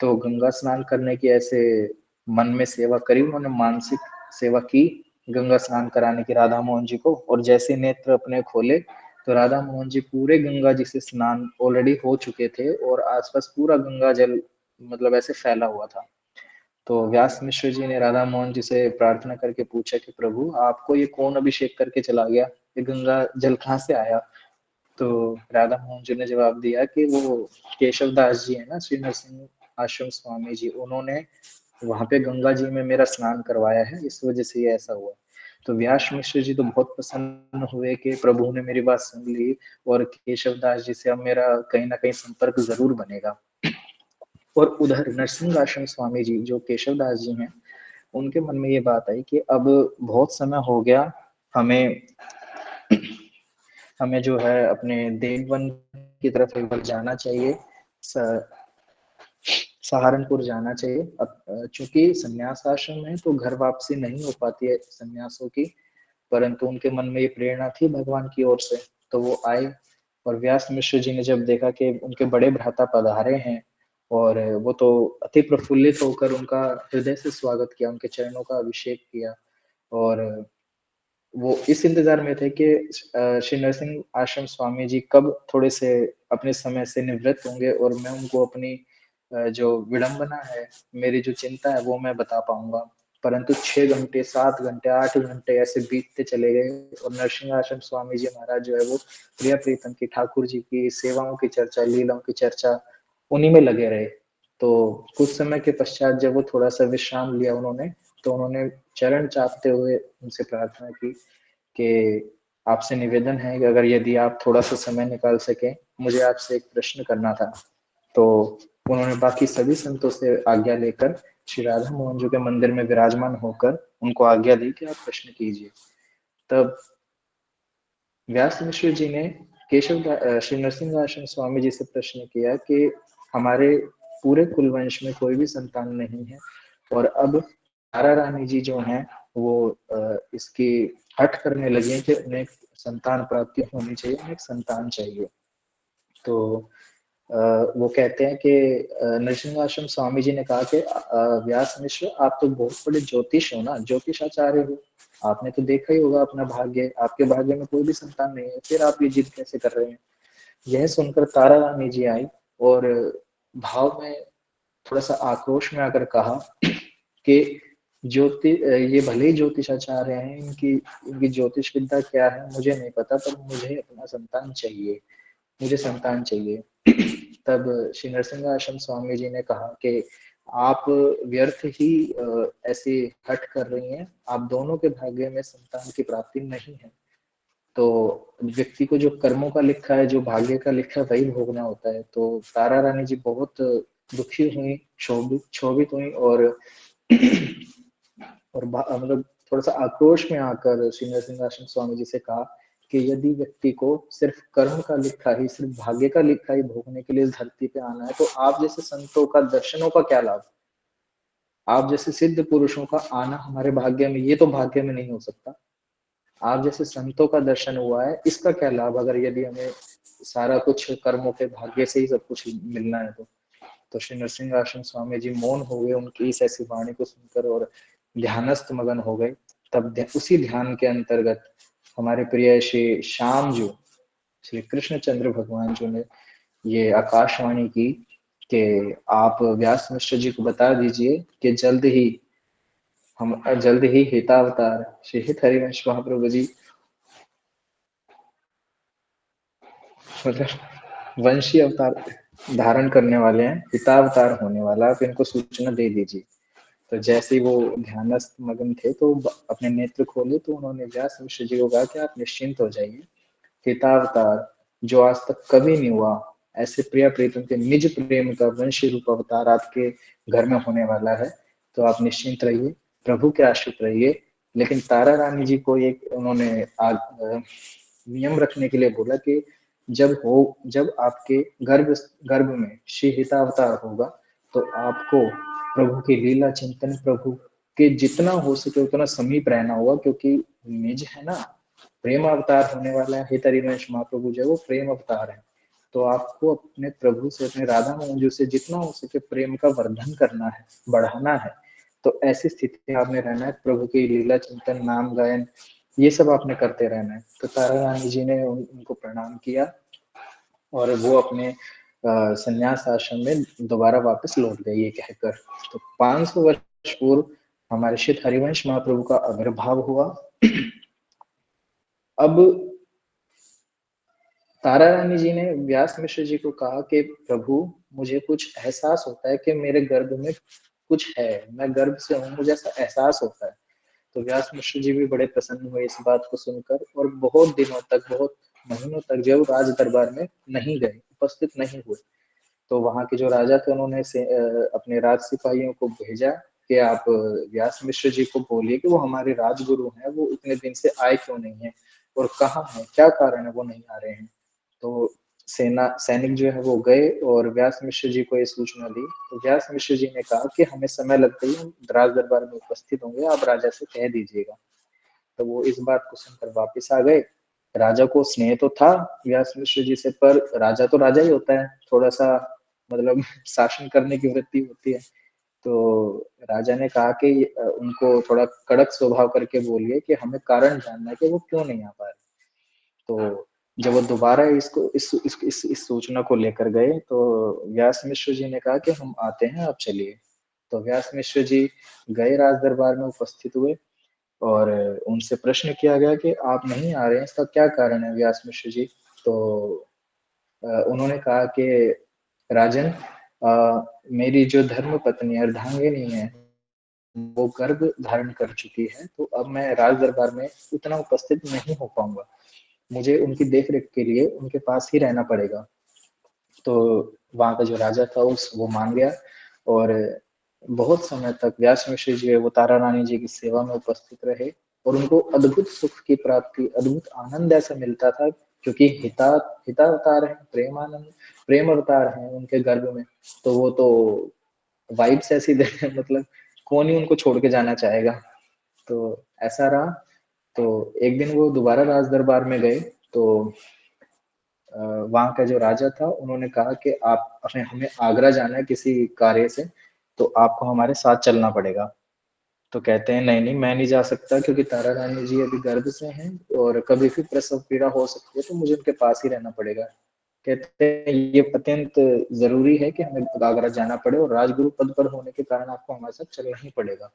D: तो गंगा स्नान करने की ऐसे मन में सेवा करी, उन्होंने मानसिक सेवा की गंगा स्नान कराने की राधा मोहन जी को, और जैसे नेत्र अपने खोले तो राधा मोहन जी पूरे गंगा जी से स्नान ऑलरेडी हो चुके थे और आसपास पूरा गंगा जल मतलब ऐसे फैला हुआ था। तो व्यास मिश्र जी ने राधा मोहन जी से प्रार्थना करके पूछा कि प्रभु, आपको ये कौन अभिषेक करके चला गया, ये गंगा जल कहाँ से आया? तो राधा मोहन जी ने जवाब दिया कि वो केशव दास जी है ना, श्री नरसिंह आश्रम स्वामी जी, उन्होंने वहां पे गंगा जी में मेरा स्नान करवाया है, इस वजह से ये ऐसा हुआ। तो व्यास मिश्र जी तो बहुत प्रसन्न हुए कि प्रभु ने मेरी बात सुन ली और केशव दास जी से अब मेरा कहीं ना कहीं संपर्क जरूर बनेगा। और उधर नरसिंह आश्रम स्वामी जी जो केशव दास जी हैं, उनके मन में ये बात आई कि अब बहुत समय हो गया, हमें हमें जो है अपने देववन की तरफ एक बार जाना चाहिए, सहारनपुर जाना चाहिए। अब चूंकि संन्यास आश्रम है तो घर वापसी नहीं हो पाती है संन्यासों की, परंतु उनके मन में ये प्रेरणा थी भगवान की ओर से, तो वो आए। और व्यास मिश्र जी ने जब देखा कि उनके बड़े भ्राता पधारे हैं, और वो तो अति प्रफुल्लित होकर उनका हृदय से स्वागत किया, उनके चरणों का अभिषेक किया, और वो इस इंतजार में थे कि श्री नरसिंह आश्रम स्वामी जी कब थोड़े से अपने समय से निवृत्त होंगे और मैं उनको अपनी जो विडंबना है, मेरी जो चिंता है वो मैं बता पाऊंगा। परंतु 6 घंटे, 7 घंटे, 8 घंटे ऐसे बीतते चले गए और नरसिंह आश्रम स्वामी जी महाराज जो है वो प्रिया प्रीतम की, ठाकुर जी की सेवाओं की चर्चा, लीलाओं की चर्चा, उन्हीं में लगे रहे। तो कुछ समय के पश्चात जब वो थोड़ा सा विश्राम लिया उन्होंने, तो उन्होंने चरण चापते हुए उनसे प्रार्थना की कि आपसे निवेदन है कि अगर यदि आप थोड़ा सा समय निकाल सके, मुझे आपसे एक प्रश्न करना था। तो उन्होंने बाकी सभी संतों से आज्ञा लेकर श्री राधा मोहन जी के मंदिर में विराजमान होकर उनको आज्ञा दी कि आप प्रश्न कीजिए। तब व्यास मिश्र जी ने श्री नरसिंह आश्रम स्वामी जी से प्रश्न किया कि हमारे पूरे कुलवंश में कोई भी संतान नहीं है और अब तारा रानी जी जो हैं वो इसकी हठ करने लगी है कि उन्हें संतान प्राप्ति होनी चाहिए, उन्हें एक संतान चाहिए। तो वो कहते हैं कि नरसिंह आश्रम स्वामी जी ने कहा कि व्यास मिश्र, आप तो बहुत बड़े ज्योतिष हो ना, ज्योतिषाचार्य हो, आपने तो देखा ही होगा अपना भाग्य, आपके भाग्य में कोई भी संतान नहीं है, फिर आप ये जिद कैसे कर रहे हैं? यह सुनकर तारा रानी जी आई और भाव में थोड़ा सा आक्रोश में आकर कहा कि ये भले ही ज्योतिषाचार्य हैं, इनकी इनकी ज्योतिष विद्या क्या है मुझे नहीं पता, पर मुझे अपना संतान चाहिए, मुझे संतान चाहिए। तब श्री नरसिंह आश्रम स्वामी जी ने कहा कि आप व्यर्थ ही ऐसी हट कर रही हैं, आप दोनों के भाग्य में संतान की प्राप्ति नहीं है। तो व्यक्ति को जो कर्मों का लिखा है, जो भाग्य का लिखा है, वही भोगना होता है। तो तारा रानी जी बहुत दुखी हुई, क्षोभित हुई और मतलब थोड़ा सा आक्रोश में आकर श्री नरसिंह आश्रम स्वामी जी से कहा कि यदि व्यक्ति को सिर्फ कर्म का लिखा ही, सिर्फ भाग्य का लिखा ही भोगने के लिए इस धरती पे आना है, तो आप जैसे संतों का, दर्शनों का क्या लाभ? आप जैसे सिद्ध पुरुषों का आना हमारे भाग्य में, ये तो भाग्य में नहीं हो सकता। आप जैसे संतों का दर्शन हुआ है, इसका क्या लाभ अगर यदि हमें सारा कुछ कर्मों के भाग्य से ही सब कुछ मिलना है तो श्री नरसिंह आश्रम स्वामी जी मौन हो गए उनकी इस ऐसी वाणी को सुनकर और ध्यानस्थ मगन हो गए। तब उसी ध्यान के अंतर्गत हमारे प्रिय श्री श्याम जी, श्री कृष्णचंद्र भगवान जी ने ये आकाशवाणी की कि आप व्यास मिश्र जी को बता दीजिए कि जल्द ही हितावतार श्री हित हरिवंश महाप्रभु जी, मतलब वंशी अवतार धारण करने वाले हैं, हितावतार होने वाला, आप इनको सूचना दे दीजिए। तो जैसे ही वो ध्यानस्थ मगन थे तो अपने नेत्र खोले तो उन्होंने व्यास मिश्र जी को कहा कि आप निश्चिंत हो जाइए, हितावतार जो आज तक कभी नहीं हुआ, ऐसे प्रिया प्रीतम के निज प्रेम का वंशी रूप अवतार आपके घर में होने वाला है, तो आप निश्चिंत रहिए, प्रभु के आश्रित रहिए। लेकिन तारा रानी जी को एक उन्होंने नियम रखने के लिए बोला कि जब आपके गर्भ में श्री हितावतार होगा तो आपको प्रभु की लीला चिंतन, प्रभु के जितना हो सके उतना समीप रहना होगा, क्योंकि निज है ना, प्रेम अवतार होने वाला है। हित हरिवंश महाप्रभु जो है वो प्रेम अवतार है, तो आपको अपने प्रभु से, अपने राधा मोहन से जितना हो सके प्रेम का वर्धन करना है, बढ़ाना है। तो ऐसी स्थिति में आपने रहना है, प्रभु की लीला चिंतन, नाम गायन, ये सब आपने करते रहना है। तो तारा रानी जी ने उनको प्रणाम किया और वो अपने संन्यास आश्रम में दोबारा वापस लौट गए ये कहकर। तो 500 वर्ष पूर्व हमारे श्री हरिवंश महाप्रभु का आविर्भाव हुआ। अब तारा रानी जी ने व्यास मिश्र जी को कहा कि प्रभु मुझे कुछ एहसास होता है कि मेरे गर्भ में कुछ है, मैं गर्भ से हूँ, मुझे ऐसा एहसास होता है। तो व्यास मिश्र जी भी बड़े प्रसन्न हुए इस बात को सुनकर और बहुत दिनों तक, बहुत महीनों तक जो राज दरबार में नहीं गए, उपस्थित नहीं हुए। तो वहां के जो राजा थे उन्होंने अपने राज सिपाहियों को भेजा कि आप व्यास मिश्र जी को बोलिए कि वो हमारे राजगुरु हैं, वो इतने दिन से आए क्यों नहीं है और कहाँ है, क्या कारण है वो नहीं आ रहे हैं। तो सैनिक जो है वो गए और व्यास मिश्र जी को ये सूचना दी। तो व्यास मिश्र जी ने कहा कि हमें समय लग गई, हम राज दरबार में उपस्थित होंगे, आप राजा से कह दीजिएगा। तो वो इस बात को सुनकर वापिस आ गए। राजा को स्नेह तो था व्यास मिश्र जी से, पर राजा तो राजा ही होता है, थोड़ा सा मतलब शासन करने की वृत्ति होती है। तो राजा ने कहा कि उनको थोड़ा कड़क स्वभाव करके बोलिए कि हमें कारण जानना है कि वो क्यों नहीं आ पा रहे। तो जब वो दोबारा इस सूचना को लेकर गए तो व्यास मिश्र जी ने कहा कि हम आते हैं, आप चलिए। तो व्यास मिश्र जी गए, राज दरबार में उपस्थित हुए और उनसे प्रश्न किया गया कि आप नहीं आ रहे हैं, इसका क्या कारण है व्यास मिश्र जी। तो उन्होंने कहा कि राजन, मेरी जो धर्म पत्नी अर्धांगिनी है वो गर्भ धारण कर चुकी है, तो अब मैं राज दरबार में उतना उपस्थित नहीं हो पाऊंगा, मुझे उनकी देखरेख के लिए उनके पास ही रहना पड़ेगा। तो वहां का जो राजा था वो मान गया और बहुत समय तक व्यास मिश्र जी वो तारा रानी जी की सेवा में उपस्थित रहे और उनको अद्भुत सुख की प्राप्ति, अद्भुत आनंद ऐसा मिलता था, क्योंकि हिता अवतार है, प्रेमानंद, प्रेम अवतार है उनके गर्भ में। तो वो तो वाइब्स ऐसी दे मतलब कौन ही उनको छोड़ के जाना चाहेगा। तो ऐसा रहा। तो एक दिन वो दोबारा राज दरबार में गए तो वहां का जो राजा था उन्होंने कहा कि आप हमें आगरा जाना है किसी कार्य से, तो आपको हमारे साथ चलना पड़ेगा। तो कहते हैं नहीं नहीं, मैं नहीं जा सकता, क्योंकि तारा रानी जी अभी गर्भ से हैं और कभी भी प्रसव पीड़ा हो सकती है, तो मुझे उनके पास ही रहना पड़ेगा। कहते हैं ये अत्यंत जरूरी है कि हमें आगरा जाना पड़े और राजगुरु पद पर होने के कारण आपको हमारे साथ चलना ही पड़ेगा।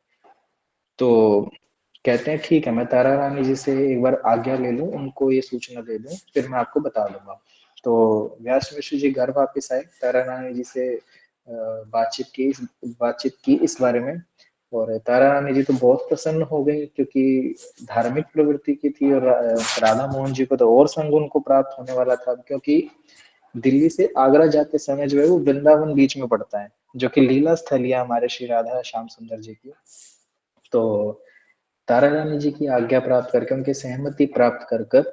D: तो कहते हैं ठीक है, मैं तारा रानी जी से एक बार आज्ञा ले लूं, उनको ये सूचना दे दूं, फिर मैं आपको बता दूंगा। तो व्यास मिश्र जी घर वापिस आए, तारा रानी जी से बातचीत की इस बारे में, और तारा रानी जी तो बहुत प्रसन्न हो गई, क्योंकि धार्मिक प्रवृत्ति की थी, और राधा मोहन जी को तो और संग उनको प्राप्त होने वाला था, क्योंकि दिल्ली से आगरा जाते समय जो है वो वृंदावन बीच में पड़ता है, जो कि लीला स्थल है हमारे श्री राधा श्याम सुंदर जी की। तो तारा रानी जी की आज्ञा प्राप्त करके, उनकी सहमति प्राप्त कर कर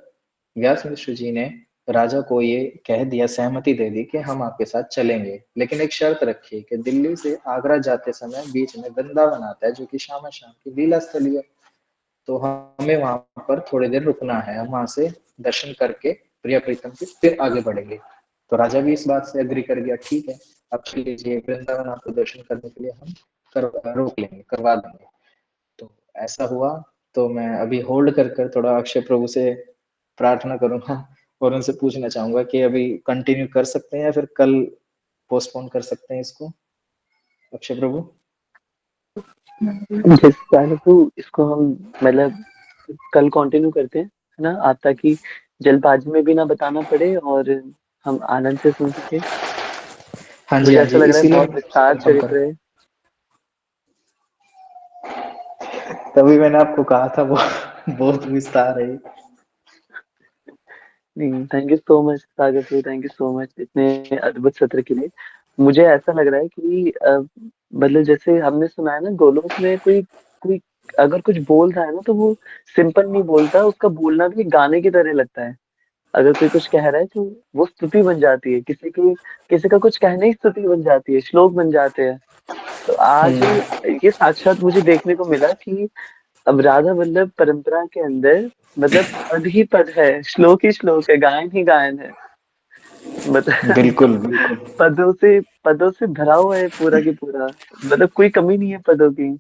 D: व्यास मिश्र जी ने राजा को ये कह दिया, सहमति दे दी कि हम आपके साथ चलेंगे, लेकिन एक शर्त रखी कि दिल्ली से आगरा जाते समय बीच में वृंदावन आता है, जो कि श्यामा श्याम की लीला स्थली है, तो हमें वहां पर थोड़ी देर रुकना है, हम वहां से दर्शन करके प्रिया प्रीतम के फिर आगे बढ़ेंगे। तो राजा भी इस बात से एग्री कर गया, ठीक है आप चल लीजिए, वृंदावन आपको दर्शन करने के लिए हम रोक लेंगे, करवा देंगे। तो ऐसा हुआ। तो मैं अभी होल्ड कर थोड़ा अक्षय प्रभु से प्रार्थना करूंगा और उनसे पूछना चाहूंगा कि अभी कंटिन्यू कर सकते हैं या फिर कल पोस्टपोन कर सकते हैं इसको, अक्षय प्रभु।
A: जिस कारण को इसको हम मतलब कल कंटिन्यू करते हैं, है ना आप, ताकि जल्दबाजी में भी ना बताना पड़े और हम आनंद से सुन सके।
D: हाँ जी,
A: मुझे
D: हाँ
A: ऐसा
D: जी,
A: लग रहा है
D: इसीलिए
A: बहुत
D: मैं आपसे
A: विस्तार
D: कंफर्म कर,
A: चरित्र है।
D: तभी मैंने आपको कहा था वो बहुत विस्तार है।
A: नहीं, thank you so much Sagar bro, thank you so much इतने अद्भुत सत्र के लिए। मुझे ऐसा लग रहा है कि मतलब जैसे हमने सुना है ना, गोलोक में कोई कोई अगर कुछ बोल रहा है ना, तो वो सिंपल नहीं बोलता, उसका बोलना भी गाने की तरह लगता है। अगर कोई कुछ कह रहा है तो वो स्तुति बन जाती है, किसी का कुछ कहने ही स्तुति बन जाती है, श्लोक बन जाते हैं। तो आज ये साक्षात मुझे देखने को मिला कि अब राधा वल्लभ परंपरा के अंदर मतलब पद ही पद है, श्लोक ही श्लोक है, गायन ही गायन है। मतलब
D: बिल्कुल बिल्कुल।
A: पदों से भरा हुआ है पूरा की पूरा, मतलब कोई कमी नहीं है पदों की।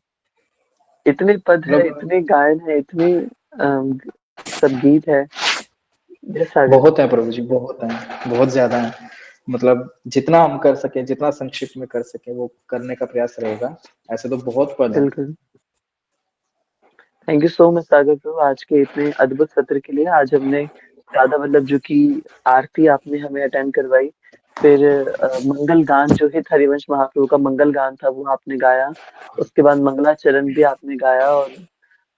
A: इतने पद है,
D: मतलब
A: इतने गायन है, इतने अम, सब गीत है। जय सागर।
D: बहुत है प्रभु जी, बहुत है, बहुत ज्यादा है। मतलब जितना हम कर सके, जितना संक्षिप्त में कर सके वो करने का प्रयास रहेगा। ऐसे तो बहुत पद है।
A: बिल्कुल। Thank you so much Sagar bro, आज के इतने अद्भुत सत्र के लिए। आज हमने राधा वल्लभ जी की आरती आपने हमें अटेंड करवाई, फिर मंगल गान जो हित हरिवंश महाप्रभु का मंगल गान था वो आपने गाया, उसके बाद मंगलाचरण भी आपने गाया,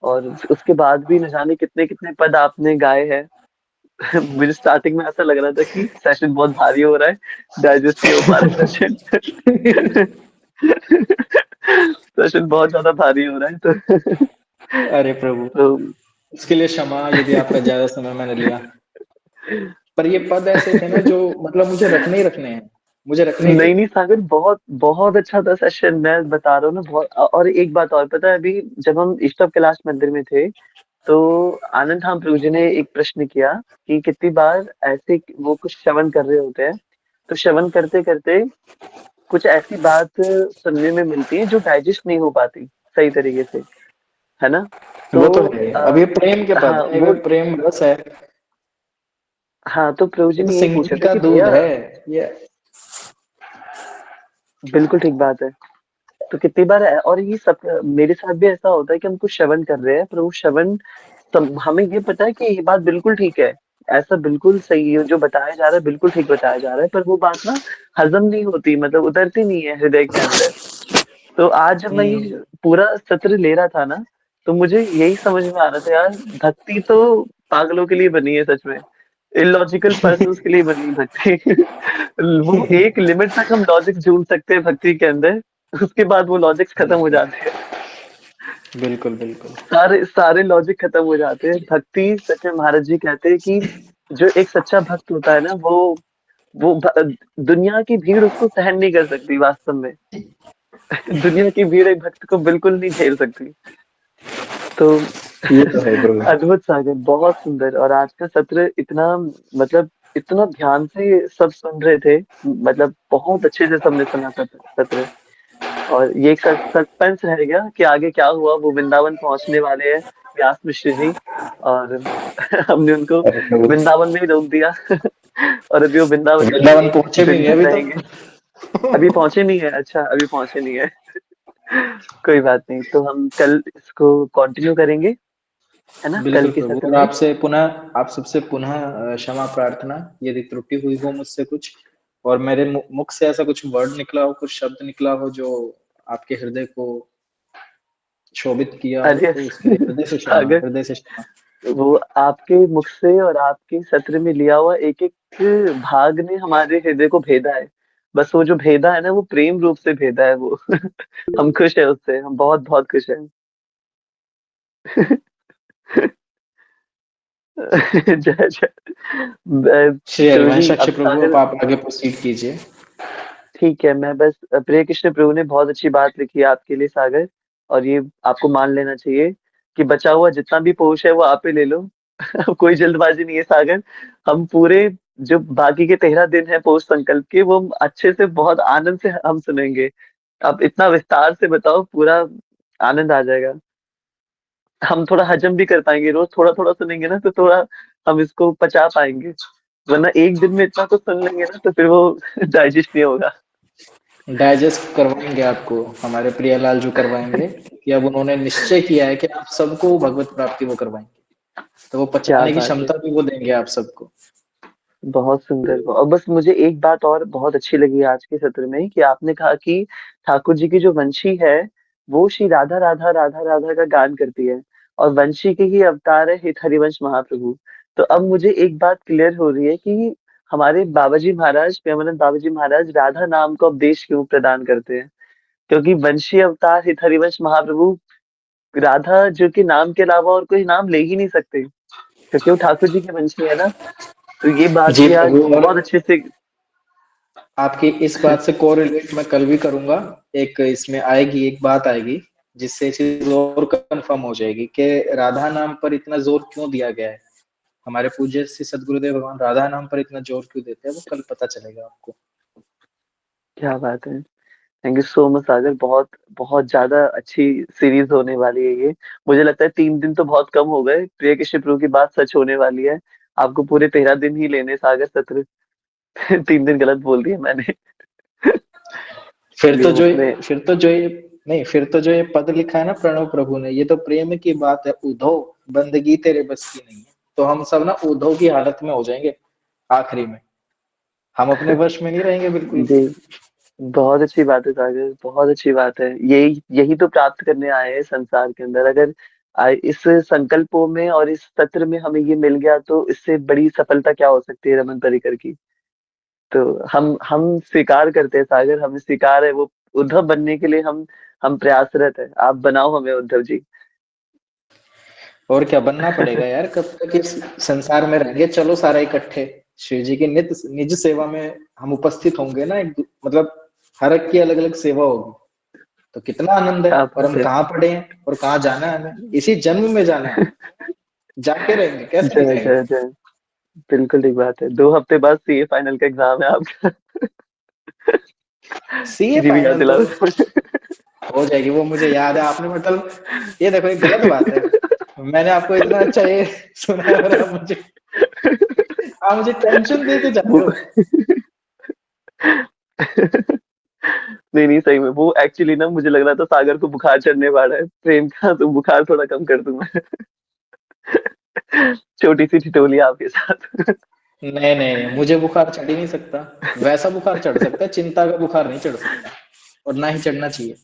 A: और उसके बाद भी न जाने कितने कितने पद आपने गाए हैं। मुझे स्टार्टिंग में ऐसा लग रहा था कि सेशन बहुत भारी हो रहा है, डाइजेस्ट नहीं हो पा रहा है सेशन। सेशन बहुत ज्यादा भारी हो रहा है तो
D: अरे प्रभु,
A: तो
D: उसके लिए क्षमा यदि आपका ज्यादा समय मैंने लिया, पर ये पद ऐसे थे ना जो मतलब मुझे रखने ही रखने हैं, मुझे रखने ही थे।
A: नहीं नहीं सागर, बहुत बहुत अच्छा था सेशन, मैं बता रहा हूँ ना बहुत। और एक बात और पता है, अभी जब हम ईस्ट कैलाश मंदिर में थे, तो आनंद धाम प्रभु जी ने एक प्रश्न किया कि कितनी बार ऐसे वो कुछ श्रवण कर रहे होते हैं, तो श्रवण करते करते कुछ ऐसी बात सुनने में मिलती है जो डाइजेस्ट नहीं हो पाती सही तरीके से, है ना। तो
D: वो तो है, अब ये प्रेम के पद
A: हाँ
D: है,
A: वो,
D: ये प्रेम रस है,
A: हाँ तो प्रभु जी
D: ये तो
A: ने यही पूछा
D: सिंगिंग
A: था
D: का
A: कि
D: दूध
A: भैया,
D: है ये।
A: बिल्कुल ठीक बात है। तो कितनी बार और ये सब मेरे साथ भी ऐसा होता है कि हम कुछ श्रवण कर रहे हैं, पर वो श्रवण हमें ये पता है कि ये बात बिल्कुल ठीक है, ऐसा बिल्कुल सही है, जो बताया जा रहा है बिल्कुल ठीक बताया जा रहा है, पर वो बात ना हजम नहीं होती, मतलब उतरती नहीं है हृदय के अंदर। तो आज जब मैं ये पूरा सत्र ले रहा था ना, तो मुझे यही समझ में आ रहा था यार, भक्ति तो पागलों के लिए बनी है सच में, इलॉजिकल पर्सन्स के लिए बनी है भक्ति। वो एक लिमिट तक हम लॉजिक जोड़ सकते हैं भक्ति के अंदर, उसके बाद वो लॉजिक्स खत्म हो जाते हैं,
D: बिल्कुल बिल्कुल।
A: सारे सारे लॉजिक खत्म हो जाते हैं। भक्ति सच में महाराज जी कहते हैं कि जो एक सच्चा भक्त होता है ना, वो दुनिया की भीड़ उसको सहन नहीं कर सकती वास्तव में। दुनिया की भीड़ एक भक्त को बिल्कुल नहीं झेल सकती। तो
D: ये तो है प्रभु।
A: अद्भुत सागर, बहुत सुंदर। और आज का सत्र इतना, मतलब इतना ध्यान से सब सुन रहे थे, मतलब बहुत अच्छे से सबने सुना सत्र। और ये एक सस्पेंस रह गया कि आगे क्या हुआ, वो वृंदावन पहुंचने वाले हैं व्यास मिश्र जी, और हमने उनको
D: अरे प्रभु,
A: वृंदावन में ही रोक दिया। और अभी वो वृंदावन में
D: वृंदावन पहुंचे भी नहीं
A: दिन भर
D: अभी
A: रहेंगे। अभी
D: तक।
A: पहुंचे नहीं है? अच्छा, अभी पहुंचे नहीं है। कोई बात नहीं, तो हम कल इसको कंटिन्यू करेंगे, है ना, कल
D: बिल्कुल
A: के
D: प्रभु,
A: सत्र
D: और
A: में।
D: आपसे पुनः, आप सबसे पुनः क्षमा प्रार्थना यदि त्रुटि हुई हो मुझसे कुछ, और मेरे मुख से ऐसा कुछ वर्ड निकला हो, कुछ शब्द निकला हो जो आपके हृदय को शोभित किया हो,
A: अरे
D: तो उसके लिए हृदय से क्षमा,
A: सागर,
D: हृदय से क्षमा।
A: वो आपके मुख से और आपके सत्र में लिया हुआ एक एक भाग ने हमारे हृदय को भेदा है। बस वो जो भेदा है ना, वो प्रेम रूप से भेदा है वो। हम खुश है उससे, हम बहुत बहुत खुश हैं। जय जय।
D: श्री
A: तो जी
D: हरिवंशाक्ष
A: अब
D: प्रभु, अब
A: सागर,
D: आप आगे प्रोसीड कीजिए।
A: ठीक है, मैं बस, प्रिय कृष्ण प्रभु ने बहुत अच्छी बात लिखी है आपके लिए सागर, और ये आपको मान लेना चाहिए कि बचा हुआ जितना भी पोष है वो आप ही ले लो। कोई जल्दबाजी नहीं है सागर। हम पूरे जो बाकी के 13 दिन है पोष संकल्प के, वो हम अच्छे से बहुत आनंद से हम सुनेंगे। आप इतना विस्तार से बताओ, पूरा आनंद आ जाएगा। हम थोड़ा हजम भी कर पाएंगे, रोज थोड़ा थोड़ा सुनेंगे ना, तो थोड़ा हम इसको पचा पाएंगे। वरना एक दिन में इतना तो सुन लेंगे ना, तो फिर वो डाइजेस्ट नहीं होगा।
D: डाइजेस्ट करवाएंगे आपको, हमारे प्रियलाल जो करवाएंगे, कि अब उन्होंने निश्चय किया है कि आप सबको भगवत प्राप्ति वो करवाएंगे, तो वो
A: क्या
D: पचाने की
A: बात है,
D: क्षमता भी वो देंगे आप सबको।
A: बहुत सुंदर। और बस मुझे एक बात और बहुत अच्छी लगी आज के सत्र में, कि आपने कहा कि ठाकुर जी की जो वंशी है, वो श्री राधा राधा राधा राधा का गान करती है, और वंशी के ही अवतार है हित हरिवंश महाप्रभु। तो अब मुझे एक बात क्लियर हो रही है कि हमारे बाबा जी महाराज, प्रेमानंद बाबा जी महाराज, राधा नाम को उपदेश क्यों प्रदान करते हैं? क्योंकि वंशी अवतार हित हरिवंश महाप्रभु राधा जो के नाम के अलावा और कोई नाम ले ही नहीं सकते, क्योंकि वो ठाकुर जी के वंशी है ना। तो ये बात
D: जी
A: भी आज
D: प्रभु, और
A: बहुत अच्छे से।
D: आपकी इस बात से कोरिलेट मैं कल भी करूंगा। एक इसमें आएगी, एक बात आएगी जिससे चीज और कंफर्म हो जाएगी कि राधा नाम पर इतना जोर क्यों दिया गया है, हमारे पूज्य श्री सदगुरुदेव भगवान राधा नाम पर इतना जोर क्यों देते हैं, वो कल पता चलेगा आपको।
A: क्या बात है, थैंक यू सो मच सागर। बहुत बहुत ज्यादा अच्छी सीरीज होने वाली है ये। मुझे लगता है 3 दिन तो बहुत कम हो गए, प्रिय कृष्ण प्रभु की बात सच होने वाली है। आपको पूरे 13 दिन ही लेने सागर सत्र। 3 दिन गलत बोल दिया मैंने।
D: फिर
A: चलिए
D: तो जो
A: उसमें।
D: फिर तो जो ये नहीं, फिर तो जो ये पद लिखा है ना प्रणव प्रभु ने, ये तो प्रेम की बात है। उद्धव, बंदगी तेरे बस की नहीं है, तो हम सब ना उद्धव की हालत में हो जाएंगे आखिरी में। हम अपने वश में नहीं रहेंगे बिल्कुल भी।
A: जी, बहुत अच्छी बात है सागर, बहुत अच्छी बात है। यही यही तो प्राप्त करने आए हैं संसार के अंदर। अगर इस संकल्पों में और इस सत्र में हमें ये मिल गया, तो इससे बड़ी सफलता क्या हो सकती है रमन परिकर की। तो हम स्वीकार करते हैं सागर, हमें स्वीकार है वो। उद्धव बनने के लिए हम प्रयासरत है। आप बनाओ हमें उद्धव जी।
D: और क्या बनना पड़ेगा यार, कब तक इस संसार में रहेंगे, चलो सारा इकट्ठे शिव जी की नित निज सेवा में हम उपस्थित होंगे ना। मतलब हर एक की अलग अलग सेवा होगी, तो कितना आनंद है।
A: क्या
D: और हम
A: बात है।
D: कहाँ पड़े हैं और कहाँ जाना है, हमें इसी जन्म में जाना है, जाके रहेंगे, कैसे नहीं
A: जय
D: जाएंगे।
A: जय जय। बिल्कुल ठीक बात है, 2 हफ्ते बाद सीए फाइनल का एग्जाम है आपका।
D: सीए
A: जी भी याद
D: फाइनल तो
A: दिला।
D: हो जाएगी, वो मुझे याद है। आपने मतलब, ये देखो, ये गलत बात है। मैंने आपको इतना अच्छा ये सुना है, और आप मुझे टेंशन दे के जा रहे
A: वो
D: हो।
A: नहीं नहीं, सही में वो एक्चुअली ना, मुझे लग रहा था सागर को बुखार चढ़ने वाला है प्रेम का, तो बुखार थोड़ा कम कर दूं मैं। छोटी सी ठिठोली आपके साथ।
D: नहीं नहीं, मुझे बुखार चढ़ ही नहीं सकता। वैसा बुखार चढ़ सकता है, चिंता का बुखार नहीं चढ़ सकता, और ना ही चढ़ना चाहिए।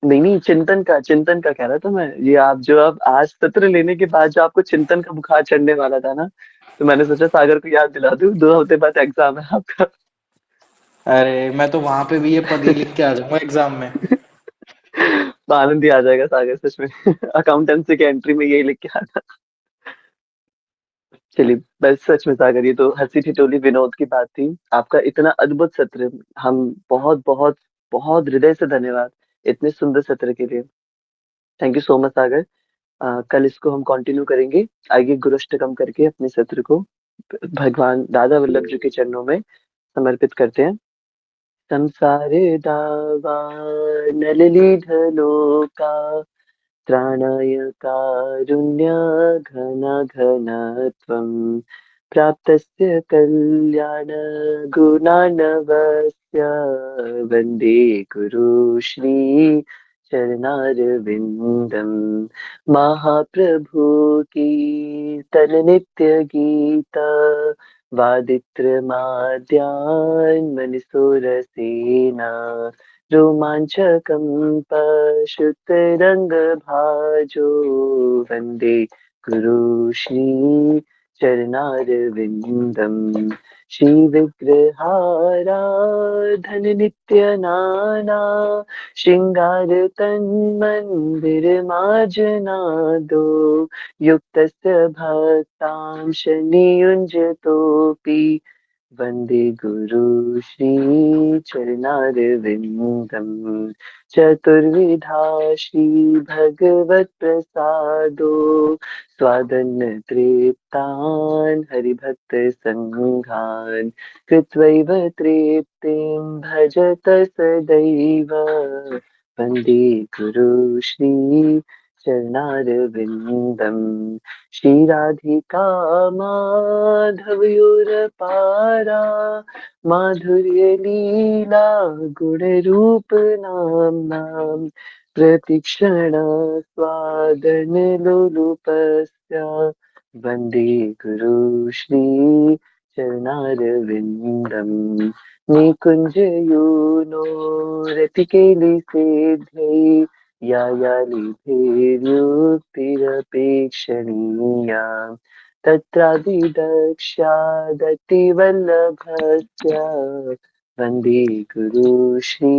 A: नहीं नहीं, चिंतन का कह रहा था मैं। ये आप जो अब आज सत्र लेने के बाद जो आपको चिंतन का बुखार चढ़ने वाला था ना, तो मैंने सोचा सागर को याद दिला दूं, 2 हफ्ते बाद एग्जाम है आपका।
D: अरे मैं तो वहां पे भी ये पद ही लिख के आ जाऊंगा एग्जाम में।
A: तो आनंद ही आ जाएगा सागर, सच में। अकाउंटेंसी के एंट्री में यही लिख के आना। चलिए, बस सच में सागर, ये तो हंसी ठिठोली विनोद की बात थी। आपका इतना अद्भुत सत्र, हम बहुत बहुत बहुत हृदय से धन्यवाद इतने सुंदर सत्र के लिए। थैंक यू सो मच सागर। कल इसको हम कंटिन्यू करेंगे। आइए गुरुष्टकम करके अपने सत्र को भगवान दादा वल्लभ जी के चरणों में समर्पित करते हैं। संसारे दावा नलिनीढलोका त्राणाय कारुण्य घन घन त्वं प्राप्तस्य कल्याण गुणार्णवस्य वन्दे गुरु श्री चरणारविन्दम् महाप्रभु कीर्तन नित्य गीत वादित्रमाद्यान् मणिसुरसेना रोमाञ्चकं पशुतरङ्गभाजो वन्दे गुरु श्री चरणारविन्दम् श्रीविग्रहाराधन नित्यनाना शृङ्गार तन्मन्दिरमार्जनादो युक्तस्य भक्तांश नियुञ्जतोऽपि वन्दे गुरु श्री चरणारविन्दम् चतुर्विधा श्रीभगवत्प्रसादो स्वादन्न तृप्तान् हरिभक्तसङ्घान् कृत्वैव तृप्तिं भजत सदैव वन्दे गुरु श्री चरणारविन्दम् श्रीराधिका माधवयोरपारा माधुर्यलीला गुणरूपनाम्नाम् प्रतिक्षण स्वादनलोलुपस्य वन्दे गुरु श्री चरणारविन्दम् निकुञ्जयूनो रतिकेलिसेध्यै यायालिभेर्युक्तिरपेक्षणीया तत्रादिदक्ष्यादतिवल्लभस्य वन्दे गुरु श्री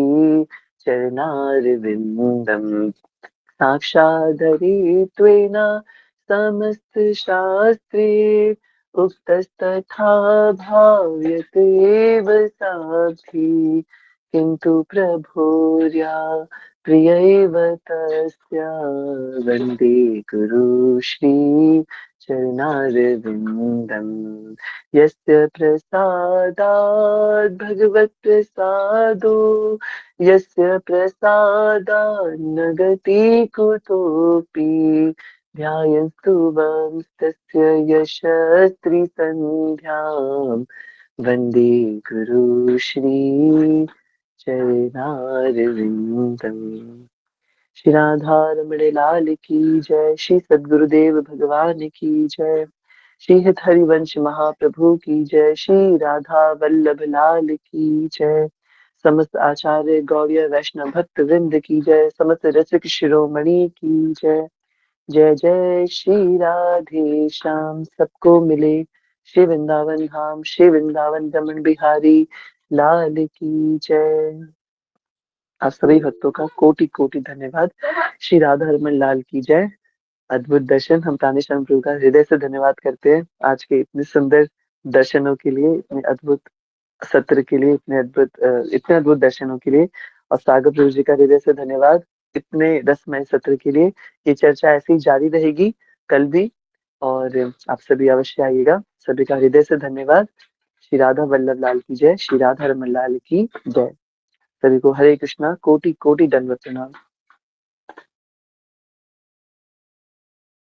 A: चरणारविन्दम् साक्षादरित्वेन समस्तशास्त्रे उक्तस्तथा भाव्यते एव साक्षी किन्तु प्रभोर्या प्रिय एव तस्य वन्दे गुरु श्री चरणारविन्दम् यस्य प्रसादात् भगवत्प्रसादो यस्य प्रसादान्न गति कुतोऽपि ध्यायन्तु वं तस्य यशस्त्रिसन्ध्यां वन्दे गुरु श्री चरणारविन्दम् श्री राधा रमण लाल की जय। श्री सद्गुरुदेव भगवान की जय। श्री हित हरिवंश महाप्रभु की जय। श्री राधा वल्लभ लाल की जय। समस्त आचार्य गौड़ीय वैष्णव भक्त वृंद की जय। समस्त रसिक शिरोमणि की जय। जय जय श्री राधे श्याम सबको मिले श्री वृंदावन धाम। श्री वृंदावन रमण बिहारी लाल की जय। आप सभी भक्तों का कोटि कोटि धन्यवाद। श्री राधा रमन लाल की जय। अद्भुत दर्शन हम प्राणेश्वर प्रभु का हृदय से धन्यवाद करते हैं आज के इतने सुंदर दर्शनों के लिए, इतने अद्भुत सत्र के लिए, इतने अद्भुत दर्शनों के लिए। और सागर प्रभु जी का हृदय से धन्यवाद इतने रसमय सत्र के लिए। ये चर्चा ऐसे ही जारी रहेगी कल भी, और आप सभी अवश्य आइएगा। सभी का हृदय से धन्यवाद। श्री राधा वल्लभ लाल की जय। श्री राधा रमन लाल की जय। सभी को हरे कृष्णा, कोटि कोटि दंडवत प्रणाम।